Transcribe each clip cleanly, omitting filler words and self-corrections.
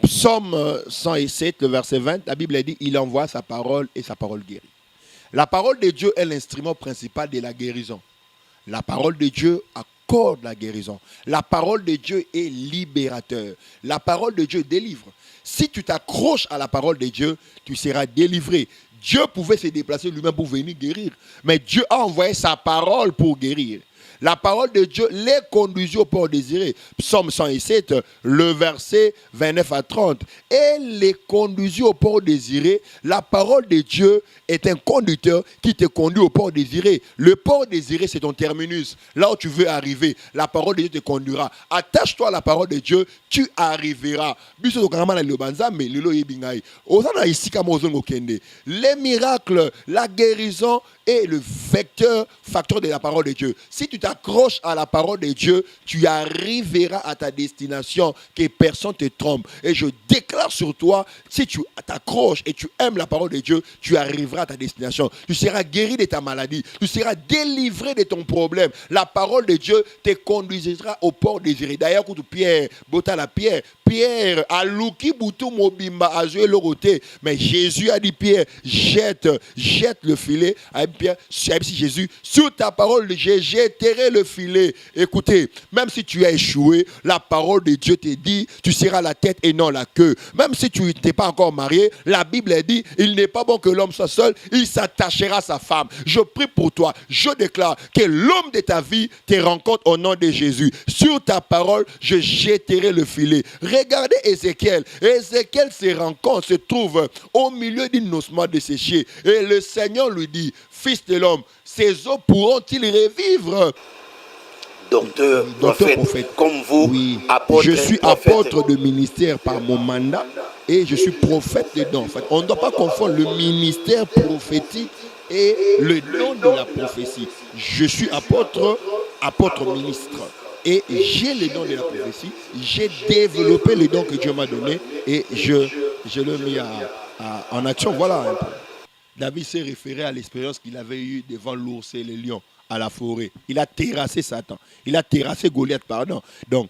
Psaume 107, le verset 20, la Bible dit, il envoie sa parole et sa parole guérit. La parole de Dieu est l'instrument principal de la guérison. La parole de Dieu accorde la guérison. La parole de Dieu est libérateur. La parole de Dieu délivre. Si tu t'accroches à la parole de Dieu, tu seras délivré. Dieu pouvait se déplacer lui-même pour venir guérir. Mais Dieu a envoyé sa parole pour guérir. La parole de Dieu les conduisit au port désiré. Psaume 107, le verset 29 à 30. Et les conduisit au port désiré. La parole de Dieu est un conducteur qui te conduit au port désiré. Le port désiré, c'est ton terminus. Là où tu veux arriver, la parole de Dieu te conduira. Attache-toi à la parole de Dieu, tu arriveras. Les miracles, la guérison est le facteur de la parole de Dieu. Si tu t'accroches à la parole de Dieu, tu arriveras à ta destination, que personne ne te trompe. Et je déclare sur toi, si tu t'accroches et tu aimes la parole de Dieu, tu arriveras à ta destination. Tu seras guéri de ta maladie. Tu seras délivré de ton problème. La parole de Dieu te conduira au port désiré. D'ailleurs, quand Pierre, Pierre, a louki boutou mobimba a joué le côté. Mais Jésus a dit, Pierre, jette le filet. Pierre, Jésus, sur ta parole, je jetterai le filet. Écoutez, même si tu as échoué, la parole de Dieu te dit, tu seras la tête et non la queue. Même si tu n'es pas encore marié, la Bible dit, il n'est pas bon que l'homme soit seul, il s'attachera à sa femme. Je prie pour toi, je déclare que l'homme de ta vie te rencontre au nom de Jésus. Sur ta parole, je jetterai le filet. Regardez Ézéchiel. Ézéchiel se trouve au milieu d'une ossemence desséchée. Et le Seigneur lui dit, fils de l'homme, ces eaux pourront-ils revivre? Docteur prophète, comme vous, oui. Apôtre, je suis apôtre de ministère par mon mandat et je suis prophète dedans. En fait, on ne doit pas confondre le ministère prophétique et le don de la prophétie. Je suis apôtre ministre. Et j'ai le don de la prophétie. J'ai développé les dons que Dieu m'a donnés et je le mis en action. Voilà un peu. David s'est référé à l'expérience qu'il avait eue devant l'ours et les lions à la forêt. Il a terrassé Satan. Il a terrassé Goliath, pardon. Donc,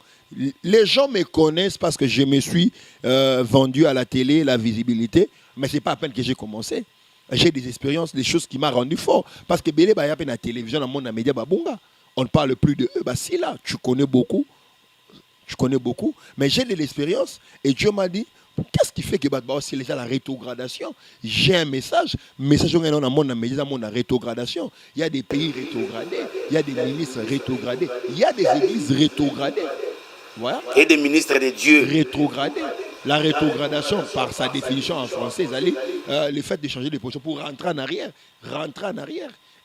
les gens me connaissent parce que je me suis vendu à la télé, la visibilité. Mais ce n'est pas à peine que j'ai commencé. J'ai des expériences, des choses qui m'ont rendu fort. Parce que Bélé, il y a la télévision, dans le monde, média, on ne parle plus de eux. Si là, tu connais beaucoup. Mais j'ai de l'expérience. Et Dieu m'a dit, qu'est-ce qui fait que c'est déjà la rétrogradation? J'ai un message dans le monde, la rétrogradation. Il y a des pays rétrogradés, il y a des ministres rétrogradés, il y a des églises rétrogradées. Voilà. Et des ministres de Dieu rétrogradés. La rétrogradation, par sa définition en français, le fait de changer de position pour rentrer en arrière.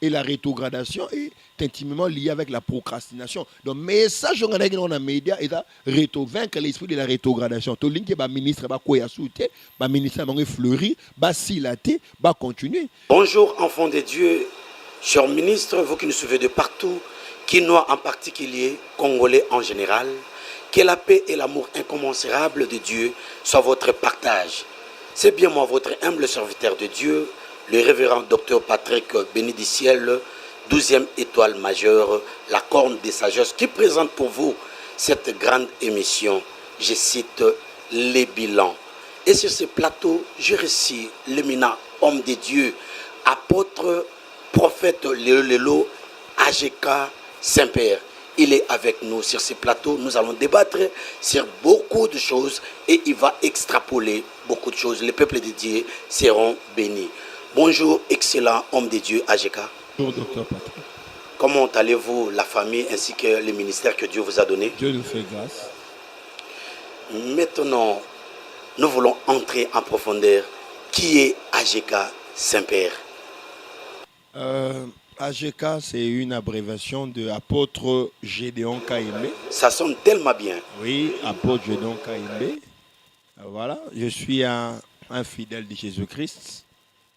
Et la rétrogradation est intimement liée avec la procrastination. Donc, le message dans les médias est de vaincre l'esprit de la rétrogradation. Tout le monde ministre va ministre va fleurir, va silater, va continuer. Bonjour, enfants de Dieu, chers ministres, vous qui nous suivez de partout, Quinois en particulier, Congolais en général, que la paix et l'amour incommensurable de Dieu soient votre partage. C'est bien moi, votre humble serviteur de Dieu, le révérend docteur Patrick Bénédiciel, 12e étoile majeure, la corne des sagesses, qui présente pour vous cette grande émission, je cite les bilans. Et sur ce plateau, je reçois l'éminent homme de Dieu, apôtre, prophète Léo AGK Saint-Père. Il est avec nous sur ce plateau. Nous allons débattre sur beaucoup de choses et il va extrapoler beaucoup de choses. Les peuples de Dieu seront bénis. Bonjour, excellent homme de Dieu AGK. Bonjour, docteur Patrick. Comment allez-vous, la famille ainsi que le ministère que Dieu vous a donné? Dieu nous fait grâce. Maintenant, nous voulons entrer en profondeur. Qui est AGK Saint-Père? AGK, c'est une abréviation de apôtre Gédéon Kaïmbe. Ça sonne tellement bien. Oui, apôtre Gédéon Kaïmbe. Voilà, je suis un fidèle de Jésus-Christ,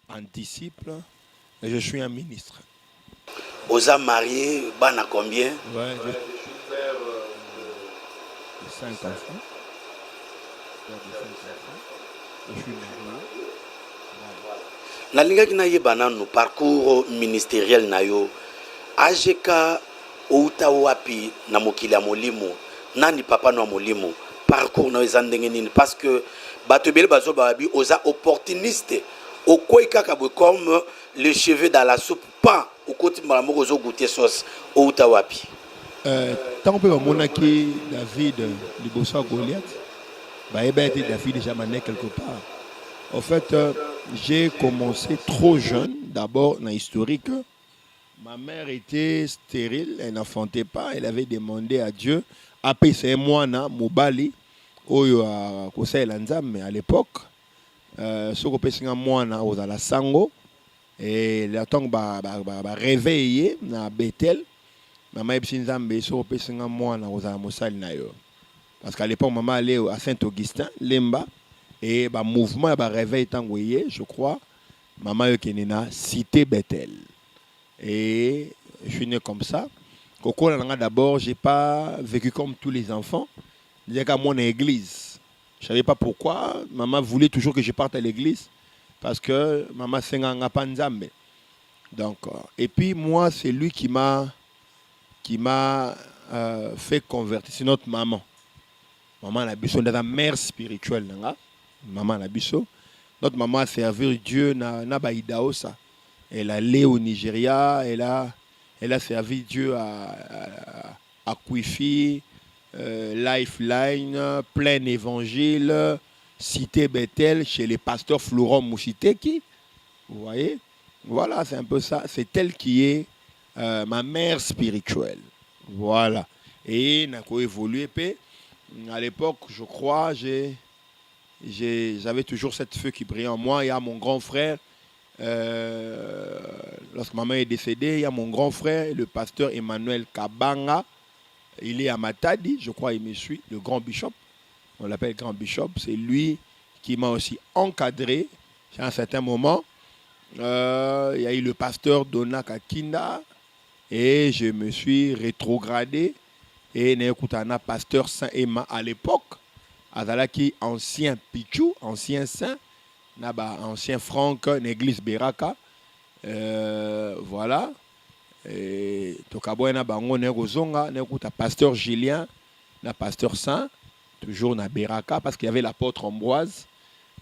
un disciple, et je suis un ministre. Vous avez marié, ban à combien? Ouais, je suis père de 5 enfants. Je suis marié. Nalinga kina yebana no parcours ministériel na yo AGK outa wapi na mokili ya molimo nani papa no molimo parcours na eza ndenge nini parce que bato ebele bazobabi oza opportuniste okoyi kaka boye comme le cheveu dans la soupe pas okoti mbala moko ozogoute sauce outa wapi. Tant que bamonaki David liboso ya Goliath bayeba ete David déjà mané quelque part. En fait, j'ai commencé trop jeune. D'abord, dans l'historique, ma mère était stérile, elle n'enfantait pas, elle avait demandé à Dieu. Après, c'est moi, Mobali, Oyo a Kosei Lanzam, mais à l'époque, ce qu'on peut dire moi, aux la Sango, et le temps que réveillé na Bethel, maman Ebsinzambe, ce qu'on peut dire moi, aux la Moussal Nayo. Parce qu'à l'époque, maman allait à Saint-Augustin, Lemba. Et le mouvement a réveillé tangoyé, je crois. Maman est née cité Bethel. Et je suis né comme ça. D'abord, je n'ai pas vécu comme tous les enfants. Je qu'à mon église. Je ne savais pas pourquoi. Maman voulait toujours que je parte à l'église. Parce que maman s'est panzambe. Donc, et puis moi, c'est lui qui m'a fait convertir. C'est notre maman. Maman a besoin de la mère spirituelle. Maman Nabiso. Notre maman a servi Dieu na Baïdaosa. Elle a allé au Nigeria, elle a servi Dieu à Kwifi, Lifeline, Plein Évangile, Cité Bethel, chez les pasteurs Florent Mouchiteki. Vous voyez? Voilà, c'est un peu ça. C'est elle qui est ma mère spirituelle. Voilà. Et n'a pas évolué. À l'époque, je crois, j'avais toujours cette feu qui brillait en moi. Il y a mon grand frère, lorsque maman est décédée, il y a mon grand frère, le pasteur Emmanuel Kabanga. Il est à Matadi, je crois, il me suit, le grand bishop. On l'appelle grand bishop. C'est lui qui m'a aussi encadré. À un certain moment, il y a eu le pasteur Dona Kakinda et je me suis rétrogradé. Et Néokoutana, pasteur Saint-Emma à l'époque. Azalaki ancien Pichou, ancien saint, naba ancien Franck, l'église Beraka, voilà. Et tokaboyena bango negozonga, nekuta pasteur Julien, na pasteur Saint, toujours na Beraka parce qu'il y avait l'apôtre Ambroise.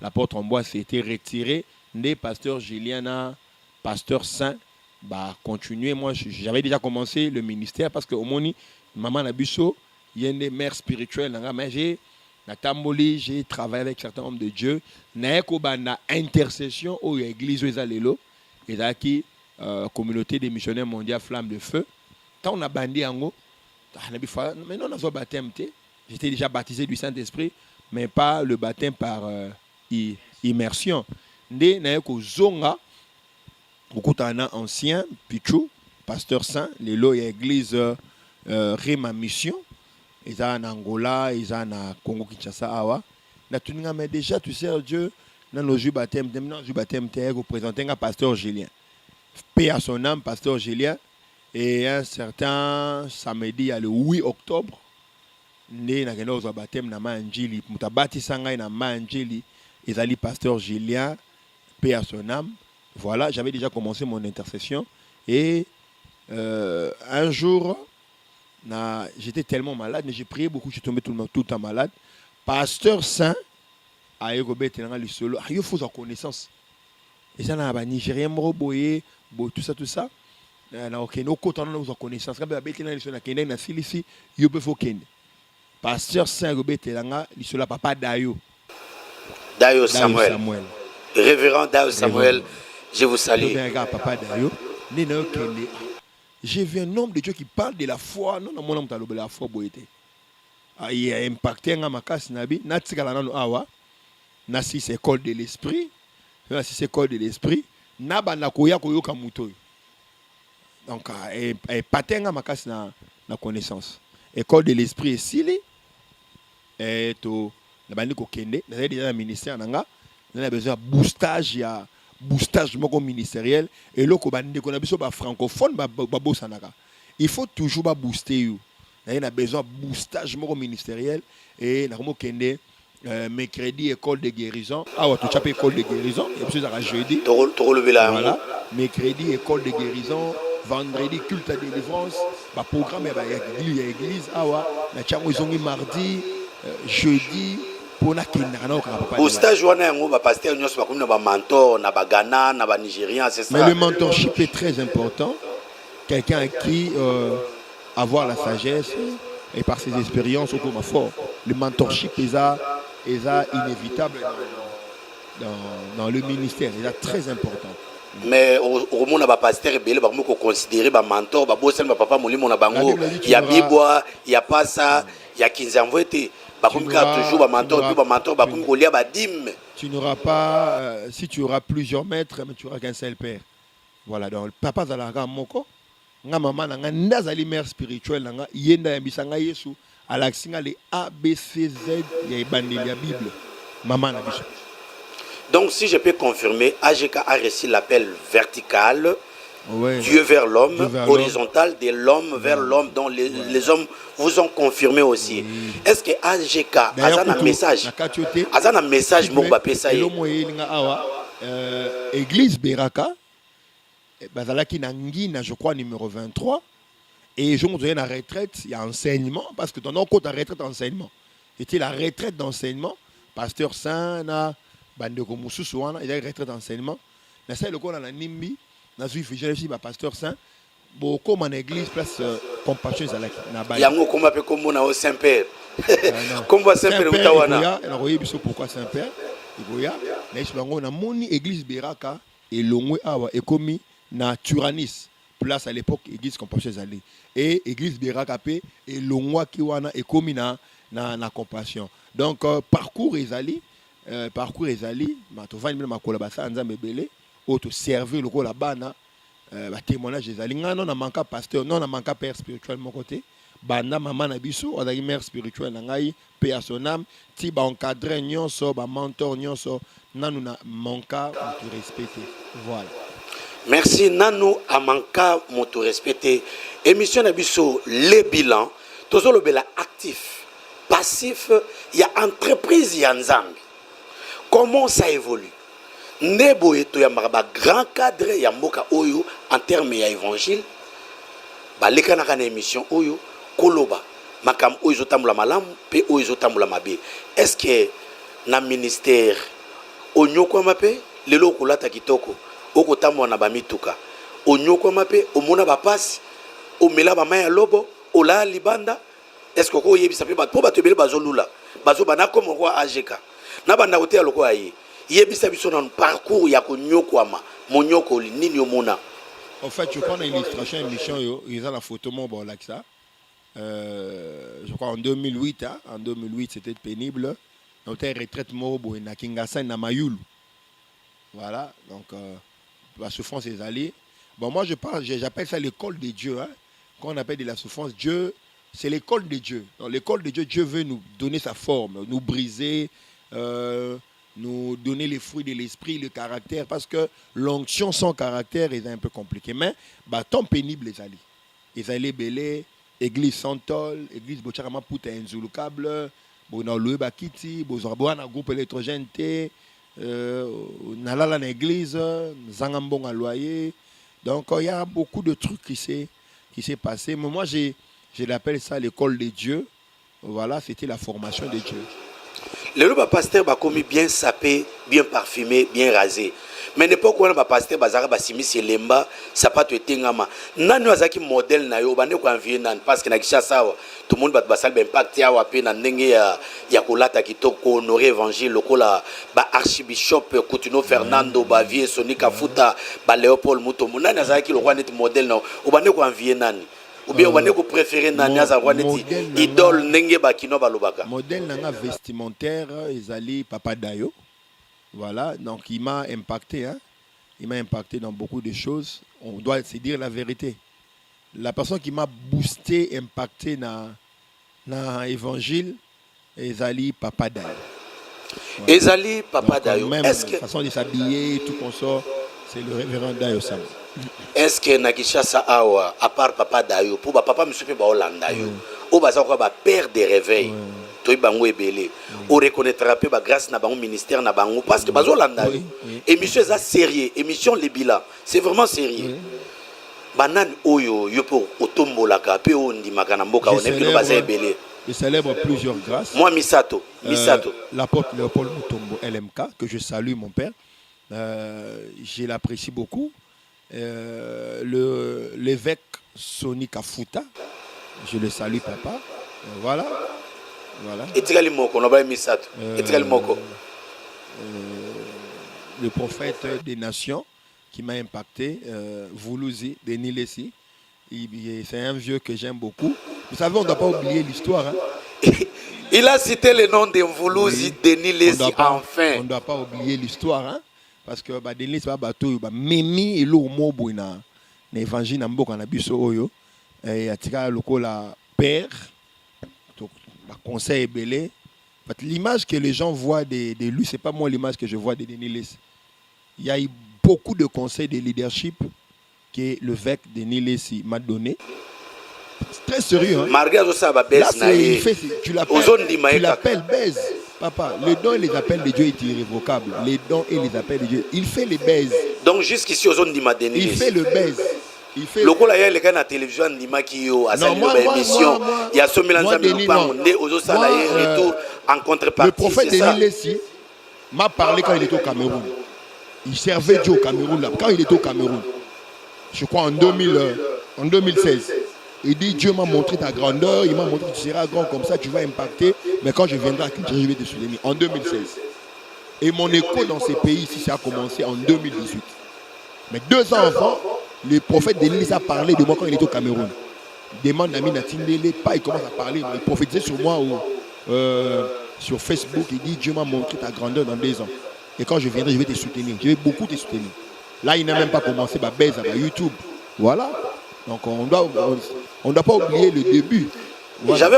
L'apôtre Ambroise s'est été retiré, né pasteur Julien na pasteur Saint, bah continuer. Moi j'avais déjà commencé le ministère parce que au moni maman Nabiso, il y a une mère spirituelle, mais j'ai travaillé avec certains hommes de Dieu. J'ai une intercession où l'église est lelo et qui communauté des missionnaires mondiaux Flamme de Feu. Quand on a bandé en haut, mais non, on a baptême. J'étais déjà baptisé du Saint-Esprit, mais pas le baptême par immersion. Né na ko zonga beaucoup d'années ancien Pichou, pasteur saint, lelo et église Rema Mission. Ils sont en Angola, ils sont en Congo Kinshasa awa. Na tuninga mais déjà tu sais Dieu dans nos baptême, dans nos baptême tu représenter un pasteur Julien. Paix à son âme pasteur Julien et un certain samedi le 8 octobre né na kendo zo baptême na manjili mutabati sanga na manjili ezali pasteur Julien paix à son âme. Voilà, j'avais déjà commencé mon intercession et un jour j'étais tellement malade, mais j'ai prié beaucoup, je suis tombé tout le temps malade. Pasteur Saint, il faut sa connaissance. Et ça, il Nigérien, tout ça. Pasteur Saint, il papa Dayo. Dayo Samuel. Révérend Dayo Samuel, je vous salue. Papa Dayo. J'ai vu un homme de Dieu qui parle de la foi. Non, mon homme de la foi. Il a impacté un makas nabi. Natikala nanu awa. Nasi c'est école de l'esprit. Nasi c'est école de l'esprit. Naba nakoya koyoka muto. Donc, impacté un makas na connaissance. École de l'esprit est sili. Et to nabandi ko kende. N'a déjà un ministère nanga. On a besoin de boostage ya. Boostage ministériel et là qu'on a besoin de francophone il faut toujours booster on a besoin de boostage ministériel et mercredi école de guérison tu as école de guérison et puis jeudi voilà mercredi école de guérison vendredi culte de délivrance programme église na mardi jeudi pour na kinana au stage wana yango ba pasteur nyos ba comme ba mentor na ba Ghana na ba Nigérian c'est ça. Mais le mentorship est très important. Quelqu'un à qui avoir la sagesse et par ses expériences au coma fort. Le mentorship est inévitable dans le ministère, il est très important. Mais au monde ba pasteur belé ba ko considérer ba mentor ba bossel ba papa molimo na bango il y a Bibois, il y a pas ça, il y a 15 ans été ba comme toujours ba mentor puis ba mentor ba comme kolia ba dim. Tu n'auras pas si tu auras plusieurs maîtres mais tu auras qu'un seul père. Voilà donc papa zalaka moko nga mama na nga ndazali mère spirituelle nga yenda yambisanga Yesu alaksinga les ABCZ ya bandeli ya Bible maman na biso. Donc si je peux confirmer, AGK a reçu l'appel vertical, ouais. Dieu vers l'homme, horizontal de l'homme vers l'homme, dont les hommes vous ont confirmé aussi. Oui. Est-ce que AGK a un message? A un message pour ça? Église Beraka, bazalaki Nangina, je crois numéro 23, et je me souviens la retraite, il y a enseignement, parce que dans notre côté, la retraite enseignement. C'était la retraite d'enseignement, pasteur Saint, bandeko mususu wana il y a retraite d'enseignement na ça le ko na nimbi na zuifi je suis pasteur saint beaucoup en église place compassion zalaki na ba yango komba pe komona au saint père komba saint père utawana na roye biso pourquoi saint père iboya na isbango na moni église Beraka et longwe awa ekomi na Turanis place à l'époque église compassion zali et église Beraka pe et longwa ki wana ekomi na compassion donc parcours ezali parcours ezali matovani na makolabasa nzambe belé auto servir le ko la bana ba témoignage ezali ngano na manka pasteur non na manka père spirituel mon côté banda maman na biso azali mère spirituelle na ngai pe à son âme ti ba encadrer nyonso ba mentor nyonso nanu na manka moto respecté voilà. Merci nanu a manka moto respecté émission na biso les bilans tozolo bela actif passif il y a entreprise ya nzambe. Comment ça évolue? Nebo eto ya maraba grand cadre ya mboka oyo en termes ya évangile. Ba leka na kana émission oyo koloba makam oyo zotamula malamu pe oyo zotamula mabe. Est-ce que na ministère onyoko mape lelo kolata kitoko okotamwa na ba mituka onyoko mape omona ba passe omela ba maya lobo ola libanda est-ce que ko yebisa pe ba to ba tebele bazolula bazo bana comme roi AGK na banda kote ya loko ayi yebisa biso na parcours ya konyokwama monyoko nini omona. En fait je prends une illustration émission yo ils ont la photo mon bon là que ça je crois en 2008 hein? En 2008 c'était pénible on était retraite mobo na Kingasai na Mayulu voilà donc la souffrance est allée bon moi j'appelle ça l'école de Dieu hein? Quand on appelle de la souffrance Dieu c'est l'école de Dieu. Dans l'école de Dieu, Dieu veut nous donner sa forme, nous briser, nous donner les fruits de l'esprit, le caractère, parce que l'onction sans caractère est un peu compliqué. Mais, tant pénible les alliés. Les alliés belé, église Santol, église Bocharama Pouta Nzulukable, Bona Loué Bakiti, Bozarboana groupe électrogène T, Nalala l'église, Zangambong à loyer. Donc, il y a beaucoup de trucs qui s'est passé. Mais moi, je l'appelle ça l'école de Dieu. Voilà, c'était la formation de Dieu. Le loup pasteur a commis bien sapé, bien parfumé, bien rasé. Mais n'importe quoi, le pasteur bazara basimi c'est lemba, ça pas te tengama. Nanu azaki modèle na yo, bane ko envier nan parce que na kisha sawa. Tout le monde bat basal ben impact ya wa pe na ndenge ya kolata kitoko honorer évangile lokola ba archbishop Coutinho Fernando ba vie Sonika Futa ba Léopold Mutombo. Nanu azaki le roi net modèle na, o bane ko envier nani. Ou bien on est préféré nanya waneti idole nenge bakino balobaka modèle nanga vestimentaire ezali Papa Dayo voilà donc il m'a impacté hein il m'a impacté dans beaucoup de choses on doit se dire la vérité la personne qui m'a boosté impacté na évangile ezali Papa Dayo voilà. Ezali Papa donc, Dayo même est-ce que la façon de s'habiller tout qu'on sort c'est le révérend Dayo Sam. Est-ce que Nakishasa Awa, à part Papa Dayo, pour papa monsieur pe ba Holanda yo, o baza ko ba père de réveil, to bango ebele, o reconnaîtra pe ba grâce na bango ministère na bango parce que ba Holanda yo. Émission ça sérieux, émission les bilans, c'est vraiment sérieux. Banan oyo yo pour otombolaka pe o ndimaka na mboka on est baza ebele. Je célèbre plusieurs grâces. Moi, Misato. L'apôtre Léopold Mutombo, LMK, que je salue, mon père. Je l'apprécie beaucoup. L'évêque Sonny Kafuta, je le salue, papa. Voilà. Etikali moko, on va Misato. Etikali moko. Le prophète des nations qui m'a impacté, Voulouzi, Denis Lessi. C'est un vieux que j'aime beaucoup. Vous savez, on ne doit pas oublier l'histoire. Hein. Il a cité le nom de Voulouzi, oui. Denis Lessi, enfin. On ne doit pas oublier l'histoire. Hein. Parce que Denis Lessi, Mimi et l'Omo, l'évangile n'a pas oyo. Et atika lokola père, conseil belé. L'image que les gens voient de lui, ce n'est pas moi l'image que je vois de Denis Lessi. Il y a eu beaucoup de conseils de leadership que l'évêque Denis Lessi m'a donné. C'est très sérieux. Hein? Là, tu l'appelles baise. Papa, les dons et les appels de Dieu est irrévocable. Les dons et les appels de Dieu, il fait les baises. Donc jusqu'ici, il fait le baise. Il fait le cas il y a la télévision Nimakio à sa émission. Il y a ce mélange de retour en contrepartie. Le prophète Denis Lessi m'a parlé quand il était au Cameroun. Il servait Dieu au Cameroun là. Quand il était au Cameroun, je crois en 2016. Il dit Dieu m'a montré ta grandeur, il m'a montré que tu seras grand comme ça, tu vas impacter. Mais quand je viendrai à Kinshasa, je vais te soutenir. En 2016. Et mon écho dans ces pays ici, ça a commencé en 2018. Mais 2 ans avant, le prophète Denis a parlé de moi quand il était au Cameroun. Il demande à Minatindele, pas il commence à parler, il prophétisait sur moi sur Facebook. Il dit Dieu m'a montré ta grandeur dans 2 ans. Et quand je viendrai, je vais te soutenir. Je vais beaucoup te soutenir. Là, il n'a même pas commencé à baiser à YouTube. Voilà. Donc on doit pas oublier le début. Voilà.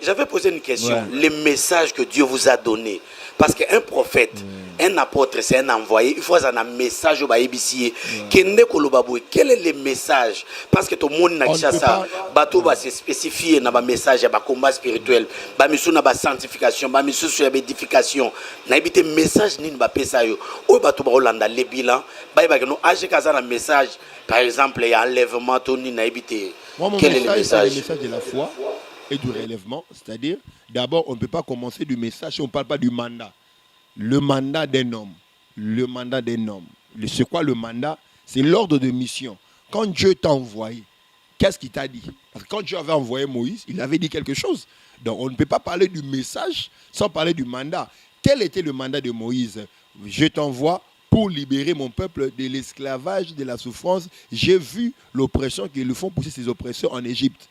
J'avais posé une question. Ouais. Les messages que Dieu vous a donnés. Parce qu'un prophète, un apôtre, c'est un envoyé. Il faut un message au Baïbissier. Quel est le message? Parce que tout le monde n'a pas ça. Bateau va se spécifier dans le message, dans le combat spirituel, dans la sanctification, dans la édification. N'a pas de message ni de ça. Ou bateau va Hollanda les bilans. Un message, par exemple, il y a enlèvement, Tony n'a pas. Quel est le message? Le message de la foi et du relèvement, c'est-à-dire, d'abord, on ne peut pas commencer du message si on ne parle pas du mandat. Le mandat d'un homme. Le mandat d'un homme. C'est quoi le mandat? C'est l'ordre de mission. Quand Dieu t'a envoyé, qu'est-ce qu'il t'a dit? Parce que quand Dieu avait envoyé Moïse, il avait dit quelque chose. Donc, on ne peut pas parler du message sans parler du mandat. Quel était le mandat de Moïse? Je t'envoie pour libérer mon peuple de l'esclavage, de la souffrance. J'ai vu l'oppression qu'ils font pousser ces oppresseurs en Égypte.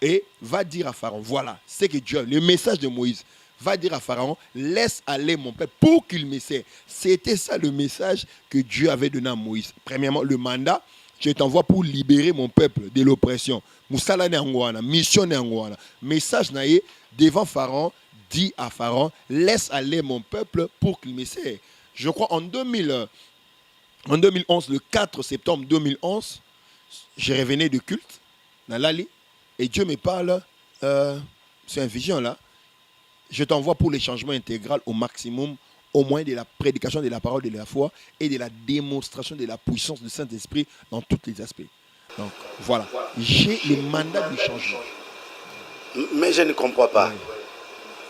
Et va dire à Pharaon, voilà, c'est que Dieu, le message de Moïse, va dire à Pharaon, laisse aller mon peuple pour qu'il me serve. C'était ça le message que Dieu avait donné à Moïse. Premièrement, le mandat, je t'envoie pour libérer mon peuple de l'oppression. Moussala Nangwana, mission Nangwana. Message naïe devant Pharaon, dit à Pharaon, laisse aller mon peuple pour qu'il me serve. Je crois en 2011, le 4 septembre 2011, je revenais de culte dans l'allée. Et Dieu me parle, c'est un vision là, je t'envoie pour le changement intégral au maximum, au moins de la prédication de la parole de la foi et de la démonstration de la puissance du Saint-Esprit dans tous les aspects. Donc voilà, j'ai le mandat du changement. Mais je ne comprends pas. Oui.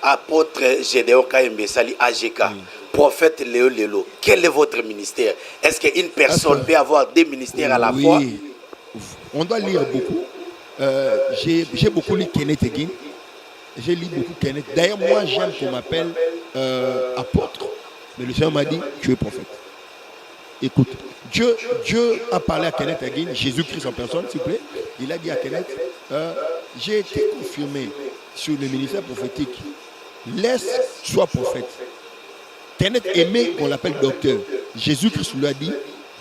Apôtre Gédéon Kayembe Sali AGK, oui. Prophète Léo Lelo, quel est votre ministère? Est-ce qu'une personne peut avoir 2 ministères à la fois? On doit lire beaucoup. J'ai beaucoup lu Kenneth Hagin. J'ai lu beaucoup Kenneth. D'ailleurs, moi, j'aime qu'on m'appelle apôtre. Mais le Seigneur m'a dit, tu es prophète. Écoute, Dieu a parlé à Kenneth Hagin, Jésus-Christ en personne, s'il vous plaît. Il a dit à Kenneth, j'ai été confirmé sur le ministère prophétique. Laisse, sois prophète. Kenneth aimait qu'on l'appelle docteur. Jésus-Christ lui a dit,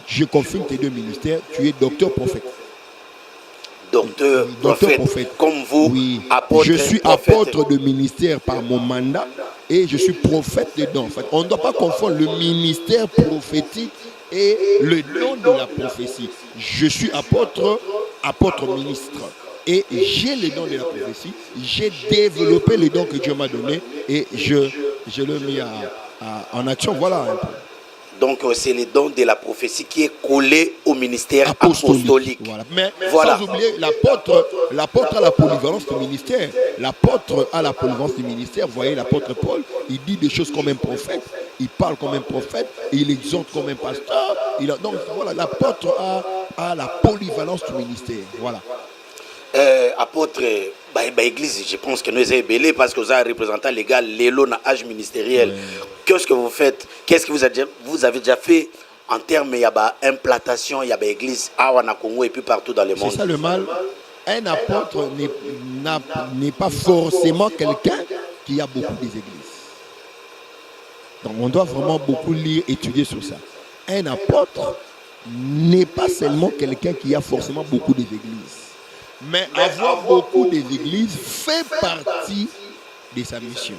je confirme tes 2 ministères, tu es docteur prophète. Docteur prophète, comme vous, oui. Apôtre. Je suis apôtre de ministère par mon mandat et je suis prophète dedans. En fait, on ne doit pas confondre le ministère prophétique et le don de la prophétie. Je suis apôtre ministre. Et j'ai le don de la prophétie. J'ai développé le don que Dieu m'a donné et je le mets en action. Voilà un peu. Donc c'est le don de la prophétie qui est collé au ministère apostolique. Voilà. Mais voilà. Sans oublier l'apôtre a la polyvalence du ministère. L'apôtre a la polyvalence du ministère. Vous voyez, l'apôtre Paul, il dit des choses comme un prophète. Il parle comme un prophète. Et il exhorte comme un pasteur. Donc voilà, l'apôtre a la polyvalence du ministère. Voilà. Apôtre, église, je pense que nous sommes belés parce que vous êtes représentant légal, l'élo dans l'âge ministériel. Ouais. Qu'est-ce que vous faites? Qu'est-ce que vous avez déjà fait en termes d'implantation, il y a l'église à Congo et puis partout dans le monde? C'est ça le mal. Un apôtre n'est pas forcément quelqu'un qui a beaucoup d'églises. Donc on doit vraiment beaucoup lire, étudier sur ça. Un apôtre n'est pas seulement quelqu'un qui a forcément beaucoup d'églises. Mais avoir beaucoup d'églises fait partie de sa mission.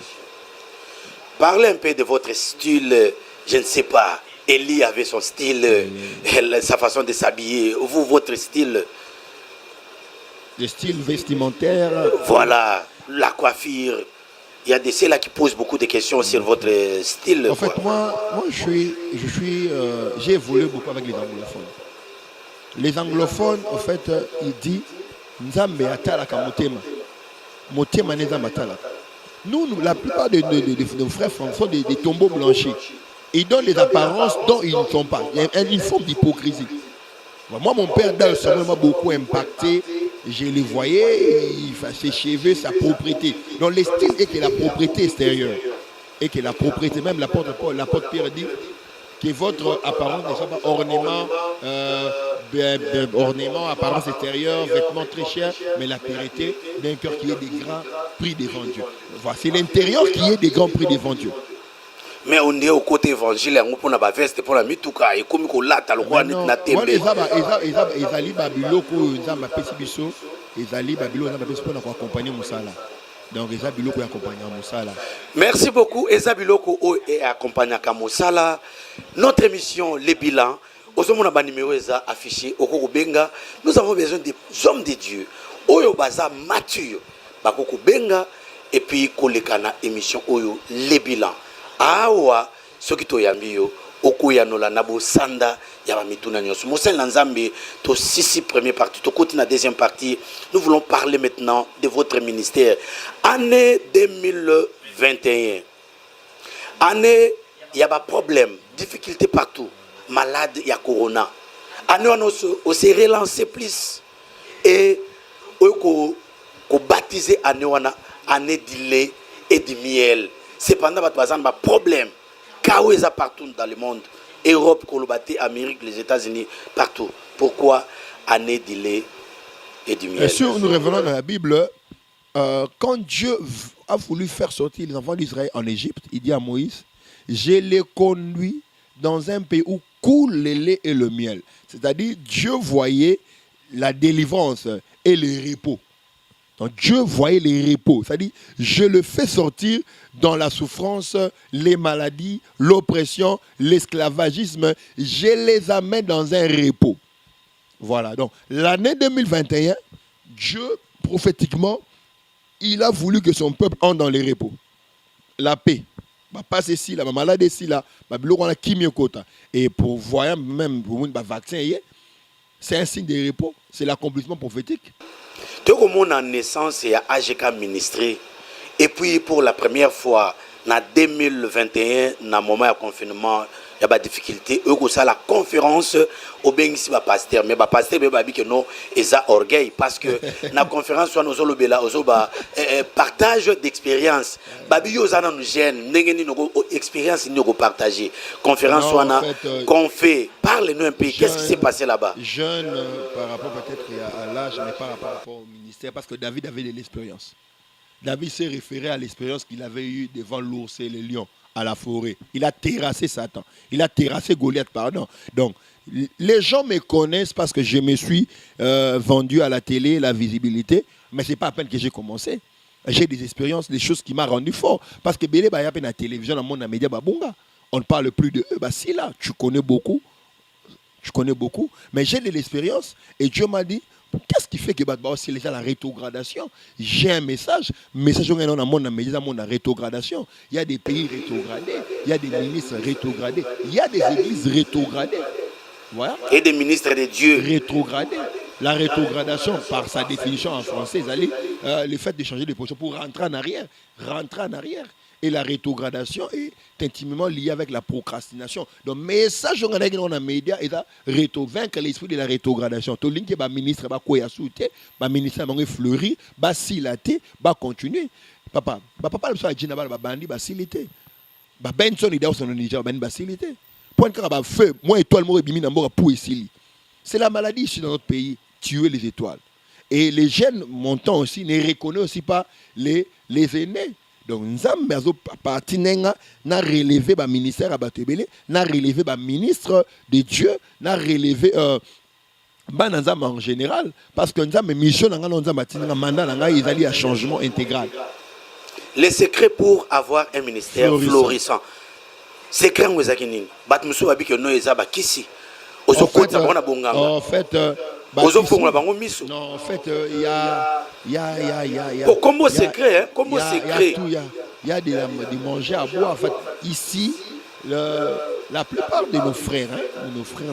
Parlez un peu de votre style, je ne sais pas. Élie avait son style, sa façon de s'habiller. Vous, votre style? Le style vestimentaire. Voilà, la coiffure. Il y a des ceux-là qui posent beaucoup de questions sur votre style. En fait, moi j'ai évolué beaucoup avec les anglophones. Les anglophones, en fait, ils disent Nzambe atalaka motema. Motema nzambe atalaka. Nous, la plupart de nos frères sont des tombeaux blanchis. Ils donnent des apparences dont ils ne sont pas. Il y a une forme d'hypocrisie. Moi, mon père, dans le salon, m'a beaucoup impacté. Je les voyais, ses cheveux, sa propriété. Donc, le style est que la propriété extérieure. Et que la propriété, même l'apôtre Pierre dit que votre apparence n'est pas ornement, apparence extérieure, vêtements très chers, mais la pureté d'un cœur qui est des grands prix devant Dieu. Voilà, c'est l'intérieur qui est des grands prix devant Dieu. Mais on est au côté évangile, on a veste pour la mituka et comme on l'a talon na tembe. Ezali babiloko nzamba pesi biso, ezali babiloko nzamba pesi pour accompagner musala. Donc eza biloko ya accompagner musala. Merci beaucoup Eza biloko et accompagner musala. Notre émission Les Bilans, ozomona ba numéro eza affiché au Benga. Nous avons besoin des hommes de Dieu. Oyo baza mature, bakoko benga et puis kolekana émission oyo Les Bilans. Awa soki toyambi yo okoyanola na bosanda ya bamituna nyonso mosel na nzambe to sisi première partie to koti na deuxième partie. Nous voulons parler maintenant de votre ministère. Année 2021, année il y a pas problème, difficulté partout, malade il y a corona. Année on s'est relancé plus et ko baptiser année du lait et du miel. Cependant, il y a un problème. Kaoueza partout dans le monde. Europe, Kolobati, Amérique, les États-Unis, partout. Pourquoi année du lait et du miel? Et si nous revenons dans la Bible, quand Dieu a voulu faire sortir les enfants d'Israël en Égypte, il dit à Moïse, je les conduis dans un pays où coule le lait et le miel. C'est-à-dire, Dieu voyait la délivrance et le repos. Donc Dieu voyait les repos, c'est-à-dire je le fais sortir dans la souffrance, les maladies, l'oppression, l'esclavagisme, je les amène dans un repos. Voilà, donc l'année 2021, Dieu prophétiquement, il a voulu que son peuple entre dans les repos. La paix, pas ceci, la maladie ici, là, et pour voir même pour un vaccin, c'est un signe de repos, c'est l'accomplissement prophétique. Tout le monde en naissance et à AGK ministré. Et puis pour la première fois, en 2021, dans le moment de confinement, il y a des difficultés. Eux, ça la conférence, au bien ici, le pasteur. Mais le pasteur, il dit que non, il a orgueil. Parce que dans la conférence, nous avons partage d'expérience. Babi, nous avons une expérience, nous avons partagé. Conférence, qu'on fait. Parlez-nous un peu. Qu'est-ce qui s'est passé là-bas? Jeune par rapport peut-être à l'âge, mais pas par rapport au ministère. Parce que David avait de l'expérience. David s'est référé à l'expérience qu'il avait eue devant l'ours et le lion à la forêt. Il a terrassé Satan. Il a terrassé Goliath, pardon. Donc, les gens me connaissent parce que je me suis vendu à la télé, la visibilité. Mais ce n'est pas à peine que j'ai commencé. J'ai des expériences, des choses qui m'ont rendu fort. Parce que Bélé, il y a la télévision, dans le monde, dans les médias, on ne parle plus de eux. Si là, tu connais beaucoup. Je connais beaucoup. Mais j'ai de l'expérience. Et Dieu m'a dit, Qu'est-ce qui fait que c'est déjà la rétrogradation? J'ai un message on a dans monde mais la rétrogradation. Il y a des pays rétrogradés, il y a des ministres rétrogradés, il y a des églises rétrogradées. Voilà. Et des ministres de Dieu Rétrogradés. La rétrogradation, par sa définition en français, le fait de changer de position pour rentrer en arrière. Et la rétrogradation est intimement liée avec la procrastination. Donc, message qu'on a dans les médias est vaincre l'esprit de la rétrogradation. Tout le monde qui est ministre, le ministre va fleurir, va silater, va continuer. Papa, le soir, il va bandi, va silater. Benson, il doit son Niger, va silater. Point de feu, moi, étoile, moi, bimi, n'amora pour ici. C'est la maladie ici dans notre pays, tuer les étoiles. Et les jeunes montants aussi ne reconnaissent aussi pas les aînés. Donc, nous avons parti na relevé le ministère à Batebele, na relevé le ministre de Dieu, na relevé en général, parce que nous avons mission, nous avons mandat, ils allaient à changement intégral. Les secrets pour avoir un ministère florissant. Secret où est-ce qu'il y a en fait, non, en fait, il y a comme secret, hein? Comme secret. Il y a des manger à boire. En fait, ici, la plupart de nos frères,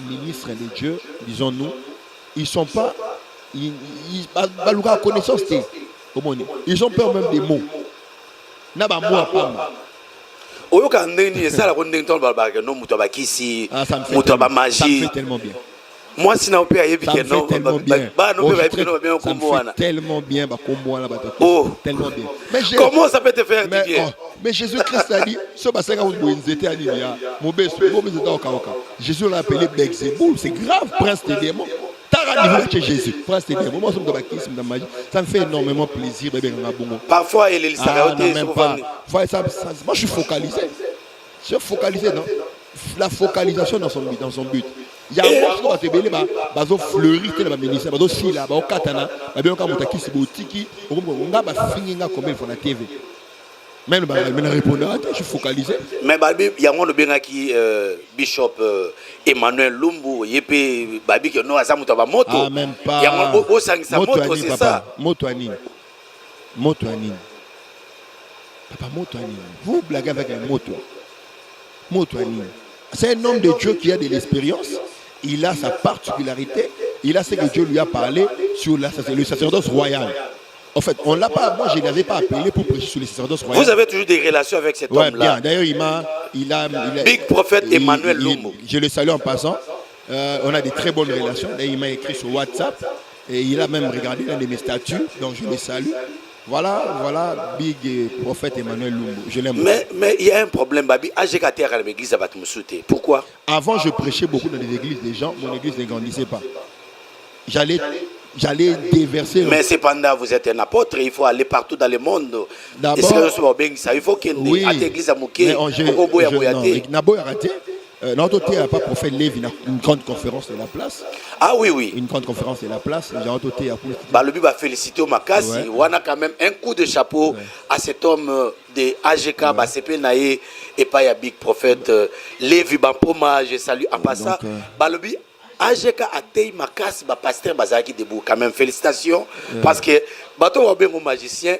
ministres de Dieu, disons-nous, ils ne sont pas. Ils connaissance. Ils ont peur même des mots. N'a pas moi pas. Ça me fait tellement bien. Moi, si on peut y aller, ça me fait tellement bien. Tellement bien. Tellement bien. Comment ça peut te faire bien? Mais Jésus-Christ a dit, Jésus l'a appelé Belzéboul. C'est grave, prince des démons. Jésus, prince des démons. Ça me fait énormément plaisir. Parfois, il est moi, je suis focalisé. Je suis focalisé dans la focalisation dans son but. Il y a un mot qui va fleurir le ministère, il va au katana, il va au tiki, il va finir comme il faut la TV. Même répondre, je suis focalisé. Mais il y a un qui Bishop Emmanuel Lumbu, il y a qui no azamu taba moto. Ah même pas. Il y a un sangisa moto, c'est ça. Motoanine. Papa Motoanine. Vous blaguez avec un moto. Motoanine. C'est un homme de Dieu qui a de l'expérience. Il a sa particularité. Il a ce que Dieu lui a parlé sur le sacerdoce royal. En fait, on l'a pas. Moi, je ne l'avais pas appelé pour prêcher sur le sacerdoce royal. Vous avez toujours des relations avec cet homme-là. D'ailleurs, il a Big prophète Emmanuel Lumbu. Je le salue en passant. On a des très bonnes relations. D'ailleurs, il m'a écrit sur WhatsApp et il a même regardé l'un de mes statuts. Donc, je le salue. Voilà, Big prophète Emmanuel Lumbu. Je l'aime. Mais il y a un problème, Babi. Pourquoi? Avant, je prêchais beaucoup dans les églises des gens. Mon église ne grandissait pas. J'allais déverser. Mais cependant, vous êtes un apôtre. Il faut aller partout dans le monde. D'abord, il faut qu'il y ait une église à Mouké. Notre il n'y a pas prophète Lévi, une grande conférence de la place. Ah oui. Une grande conférence de la place. J'ai entendu le but va féliciter au Makassi. On a quand même un coup de chapeau à cet homme de AGK, Basepe Naé, et pas ya Big prophète Lévi Bampoma. Je salue en passant. Le but AGK a été Makassi, pasteur Bazaki debout. Quand même, félicitations. Parce que bateau wa bengo magicien.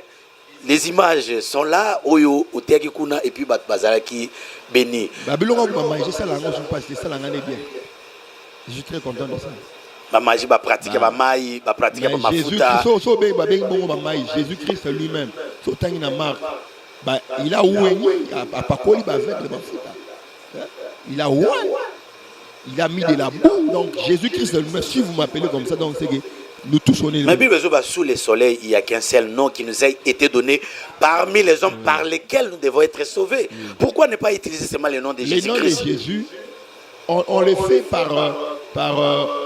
Les images sont là, Oyo, Oteakikuna, et puis Bazaraki, Béni. Je suis très content de ça. Ma magie va pratiquer ma maille, va pratiquer ma mafuta. Jésus-Christ lui-même, il a oué, il a oué, il a mis de la boue. Donc Jésus-Christ lui-même, si vous m'appelez comme ça, donc c'est que nous tous on est. Mais sous le soleil, il n'y a qu'un seul nom qui nous a été donné parmi les hommes par lesquels nous devons être sauvés. Pourquoi ne pas utiliser seulement le nom de Jésus-Christ? Les noms de Jésus, on les fait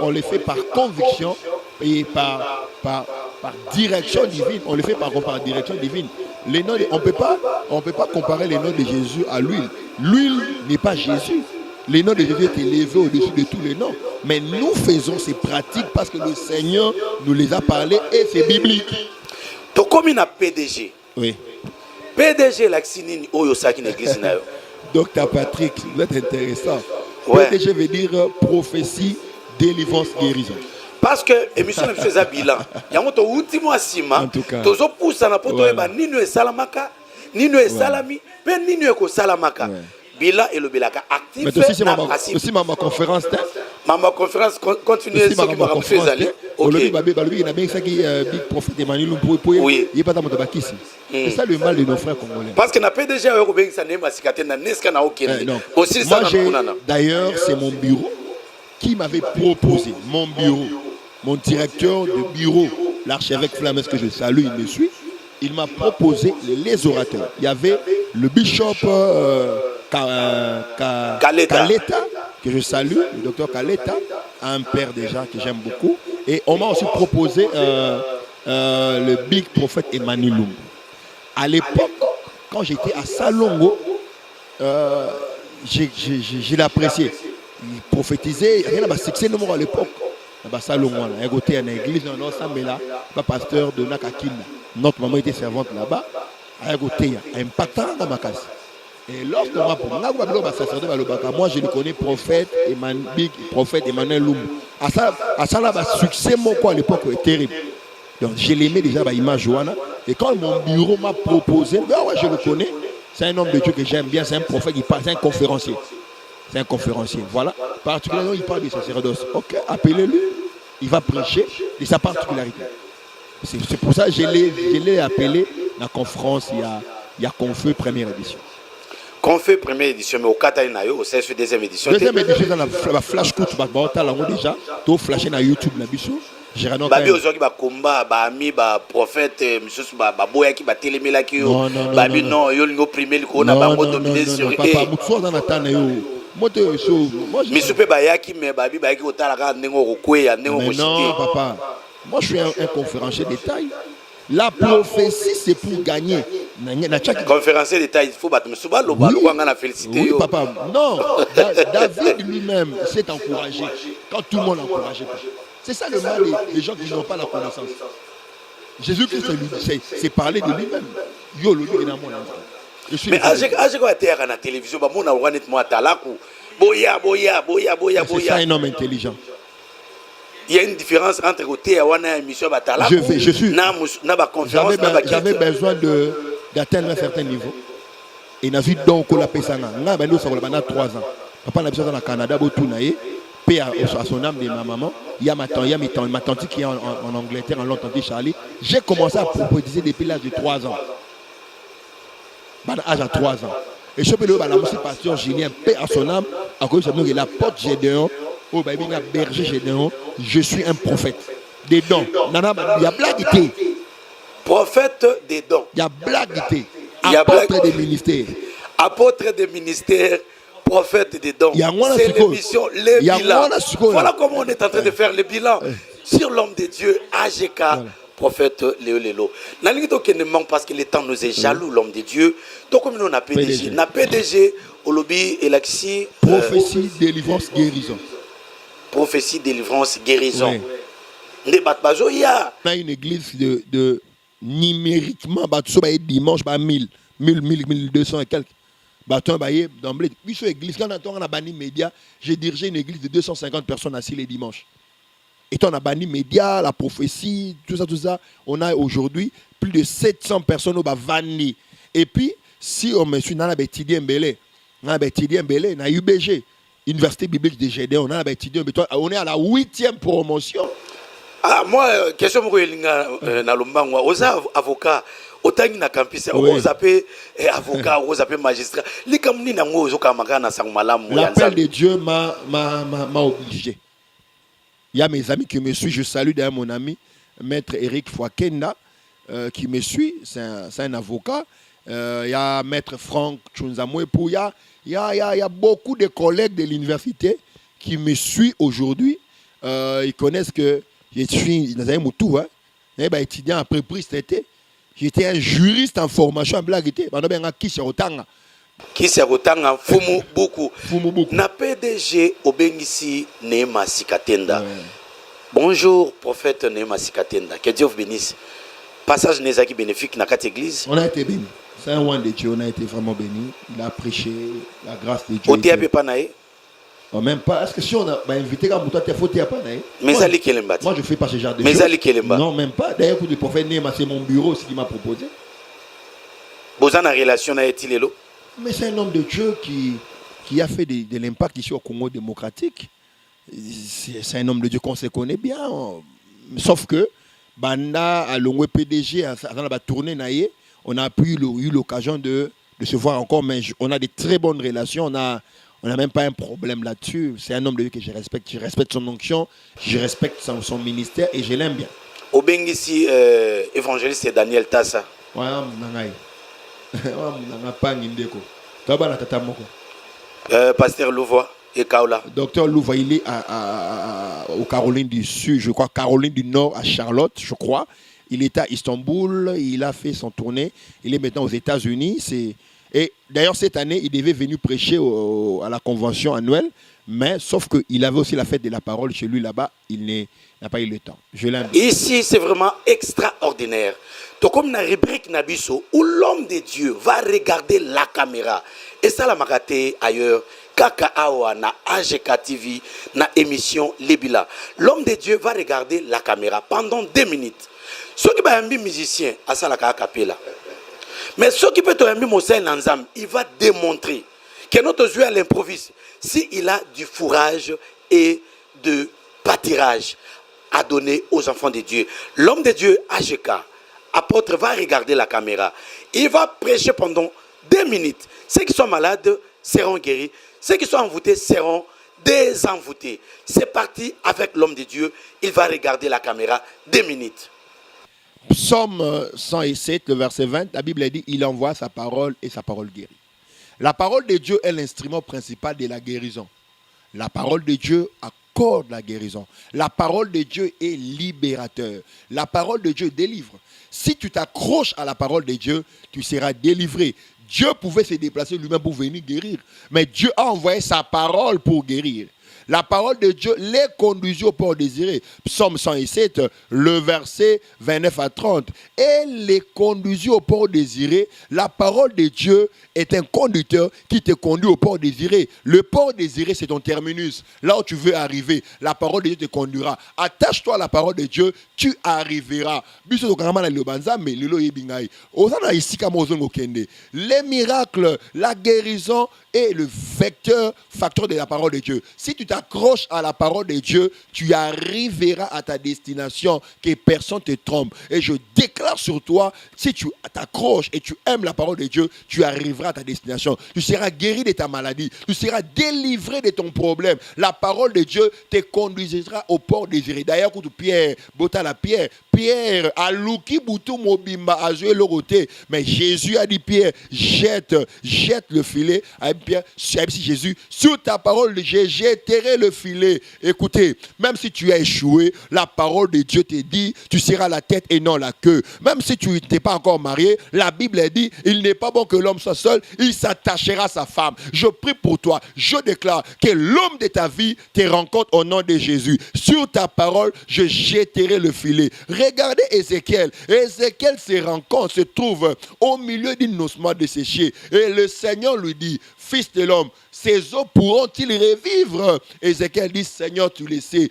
on les fait par conviction et par direction divine. On les fait par direction divine. Les noms, on peut pas comparer les noms de Jésus à l'huile. L'huile n'est pas Jésus. Les noms de Jésus est élevé au-dessus de tous les noms. Mais nous faisons ces pratiques parce que le Seigneur nous les a parlé et c'est biblique. Donc comme il a PDG. Oui. PDG l'axinine oyosaki na église na yo. Docteur Patrick, vous êtes intéressant. Ouais. PDG veut dire prophétie, délivrance, guérison. Parce que émission de faisait bilan. Il y a un ultimo sima. En tout cas. Tozo poussa na poto eba nino e salamaka, nino e salami, pe nino e ko salamaka. Bilan et le bilaka actif. Mais aussi ma conférence. Ma conférence continue ce qui m'a fait aller. OK. Il a bien ça qui big prophète Emmanuel oui. Il est pas dans mon tabakisi. C'est ça le mal de nos frères congolais. Parce que n'a pas déjà eu bien ça n'est pas sikatena neska na OK. Aussi ça d'ailleurs c'est mon bureau qui m'avait proposé mon directeur de bureau, l'archevêque Flammes que je salue, il me suit. Il m'a proposé les orateurs. Il y avait le bishop Kaleta, que je salue, le docteur Kaleta, un père déjà que j'aime beaucoup. Et on m'a aussi proposé le big prophète Emmanuel Lumbu. À l'époque, quand j'étais à Salongo, j'ai l'apprécié. Il prophétisait, il y a succès à l'époque. À Salongo, il y a une église, un pasteur de Nakakina. Notre maman était servante là-bas. Il y a un impactant dans ma casse. Et lorsque moi je le connais prophète Emmanuel Lumbu. À ça là succès mon quoi à l'époque est terrible. Donc je l'aimais déjà à l'image Johanna. Et quand mon bureau m'a proposé, je le connais. C'est un homme de Dieu que j'aime bien, c'est un prophète qui parle, c'est un conférencier. C'est un conférencier. Voilà. Particulièrement il parle du sacerdoce. Ok, appelez-le. Il va prêcher de sa particularité. C'est pour ça que je l'ai appelé la conférence il y a Confeu première édition. Confeu première édition, mais au Katana, au CSU deuxième édition. Deuxième édition, dans la flash coach, déjà, tu flashes sur YouTube, la bichou. Babi aujourd'hui ba combat ba ami ba prophète monsieur ba boya qui ba télémela qui yo babi non yo lingo primer ko na bango dominer sur et papa mutso dans atana yo moto so monsieur pe ba yaki mais babi ba yaki otala ka ndengo ko kweya ndengo ko non papa moi je suis un conférencier de taille. La prophétie c'est pour gagner. Conférencier de taille, il faut battre monsieur Balo Balo on a félicité. Oui papa non David lui-même s'est encouragé quand tout le monde encourageait. C'est ça le mal des gens qui n'ont pas la connaissance. Jésus-Christ, c'est parler de lui-même. Yo, le lui, dans mon enfant. Mais à quoi tu es à la télévision, on a honnêtement talaku. Boya. C'est ça un homme intelligent. Il y a une différence entre côté et une émission batala. Je suis. J'avais besoin d'atteindre un certain niveau. Et n'a vu donc la pesana. N'a ben nous ça va 3 ans. Papa n'a besoin dans le Canada, botunaye. Paix à son âme de ma maman. Il y a ma tante qui est en Angleterre, en Londres, Charlie. J'ai commencé à prophétiser depuis l'âge de 3 ans. L'âge à 3 ans. Et je peux le dire, la pasteur Julien, paix à son âme, à cause de la porte Gédéon, au baby, la berger Gédéon, je suis un prophète. Des dons. Il y a blaguité. Prophète des dons. Il y a blaguité. Apôtre des ministères. Apôtre des ministères. Prophète des dons. C'est l'émission Les Bilans. Voilà comment on est en train de faire le bilan sur l'homme de Dieu, AGK, prophète Léo Lelo. Nalingito qui ne manque parce que le temps nous est jaloux, l'homme de Dieu. Donc comme nous on a PDG. On a PDG, au lobby, Elaxi. Prophétie, délivrance, guérison. Prophétie, délivrance, guérison. On a une église de numériquement, dimanche, 1200 et quelques. D'emblée, église, quand on a banni média, j'ai dirigé une église de 250 personnes assises les dimanches. Et on a banni média, la prophétie, tout ça, on a aujourd'hui plus de 700 personnes au banni. Et puis, si on me suit dans la Bétidien Mbélé, dans la UBG, Université biblique de Gédéon, on est à la 8e promotion. Ah, moi, question pour Nalumba, aux avocats. Autant na campus aux appels avocat aux appels magistrat li kamni na ngo zo kamaka na sang malamu l'appel de Dieu m'a obligé. Il y a mes amis qui me suivent, je salue d'ailleurs mon ami maître Eric Fouakenda qui me suit, c'est un avocat. Il y a maître Franck Tchunzamouepou, il y a beaucoup de collègues de l'université qui me suivent aujourd'hui. Ils connaissent que je suis dans un moutou étudiant après prix cet été. J'étais un juriste en formation en blague. Qui s'est retanga Fumu beaucoup. Na PDG Obengisi Neema Sikatenda. Bonjour prophète Neema Sikatenda. Que Dieu vous bénisse. Passage Nezaki bénéfique dans cette église. On a été bénis. C'est un roi de Dieu. On a été vraiment bénis. Il a prêché la grâce de Dieu. Oté Pepanae. Oh, même pas. Est-ce que si on a invité quand toi, t'es fauté à pas, hein? Mais Ali Kelemba. Moi, je fais pas ce genre de Mais choses. Ali Kelemba. Non, même pas. D'ailleurs, le prophète Néma, c'est mon bureau, ce qu'il m'a proposé. Vous avez une relation avec Tilelo? Mais c'est un homme de Dieu qui a fait de l'impact ici au Congo démocratique. C'est un homme de Dieu qu'on se connaît bien. Sauf que, Banda, à l'ongwe PDG, dans la tournée, on a eu l'occasion de se voir encore, mais on a des très bonnes relations. On n'a même pas un problème là-dessus. C'est un homme de Dieu que je respecte. Je respecte son onction, je respecte son ministère et je l'aime bien. Au Bengisi, évangéliste Daniel Tassa. Ouais, Pasteur Louvois et Kaola. Docteur Louvois, il est au Caroline du Sud, je crois, Caroline du Nord, à Charlotte, je crois. Il est à Istanbul, il a fait son tournée. Il est maintenant aux États-Unis. Et d'ailleurs, cette année, il devait venir prêcher à la convention annuelle. Mais sauf qu'il avait aussi la fête de la parole chez lui là-bas. Il n'a pas eu le temps. Je l'aime. Ici, c'est vraiment extraordinaire. Donc, comme dans la rubrique Nabiso, où l'homme de Dieu va regarder la caméra. Et ça, la marate ailleurs. Kaka Awa na AGK TV, na émission Libila. L'homme de Dieu va regarder la caméra pendant 2 minutes. Ceux qui sont un musicien, à ça la capella. Mais ceux qui peuvent être un musicien, il va démontrer que notre Dieu à l'improvise, s'il a du fourrage et de pâturage à donner aux enfants de Dieu. L'homme de Dieu, AGK, apôtre, va regarder la caméra. Il va prêcher pendant 2 minutes. Ceux qui sont malades seront guéris. Ceux qui sont envoûtés seront désenvoûtés. C'est parti avec l'homme de Dieu. Il va regarder la caméra 2 minutes. Psaume 107, le verset 20, la Bible dit, il envoie sa parole et sa parole guérit. La parole de Dieu est l'instrument principal de la guérison. La parole de Dieu accorde la guérison. La parole de Dieu est libérateur. La parole de Dieu délivre. Si tu t'accroches à la parole de Dieu, tu seras délivré. Dieu pouvait se déplacer lui-même pour venir guérir. Mais Dieu a envoyé sa parole pour guérir. La parole de Dieu les conduisit au port désiré. Psaume 107, le verset 29 à 30. Et les conduisit au port désiré. La parole de Dieu est un conducteur qui te conduit au port désiré. Le port désiré, c'est ton terminus. Là où tu veux arriver, la parole de Dieu te conduira. Attache-toi à la parole de Dieu, tu arriveras. Les miracles, la guérison est le facteur de la parole de Dieu. Si tu t'accroches à la parole de Dieu, tu arriveras à ta destination, que personne ne te trompe. Et je déclare sur toi, si tu t'accroches et tu aimes la parole de Dieu, tu arriveras à ta destination. Tu seras guéri de ta maladie. Tu seras délivré de ton problème. La parole de Dieu te conduira au port désiré. D'ailleurs, quand Pierre, Pierre, à Luki Boutou Mobimba, a joué le côté. Mais Jésus a dit, Pierre, jette le filet. Pierre, si Jésus, sur ta parole, je jetterai le filet. Écoutez, même si tu as échoué, la parole de Dieu te dit, tu seras la tête et non la queue. Même si tu n'es pas encore marié, la Bible dit, il n'est pas bon que l'homme soit seul, il s'attachera à sa femme. Je prie pour toi, je déclare que l'homme de ta vie te rencontre au nom de Jésus. Sur ta parole, je jetterai le filet. Regardez Ézéchiel. Ézéchiel se trouve au milieu d'une ossements desséchés. Et le Seigneur lui dit, fils de l'homme, ces eaux pourront-ils revivre? Ézéchiel dit, Seigneur, tu le sais.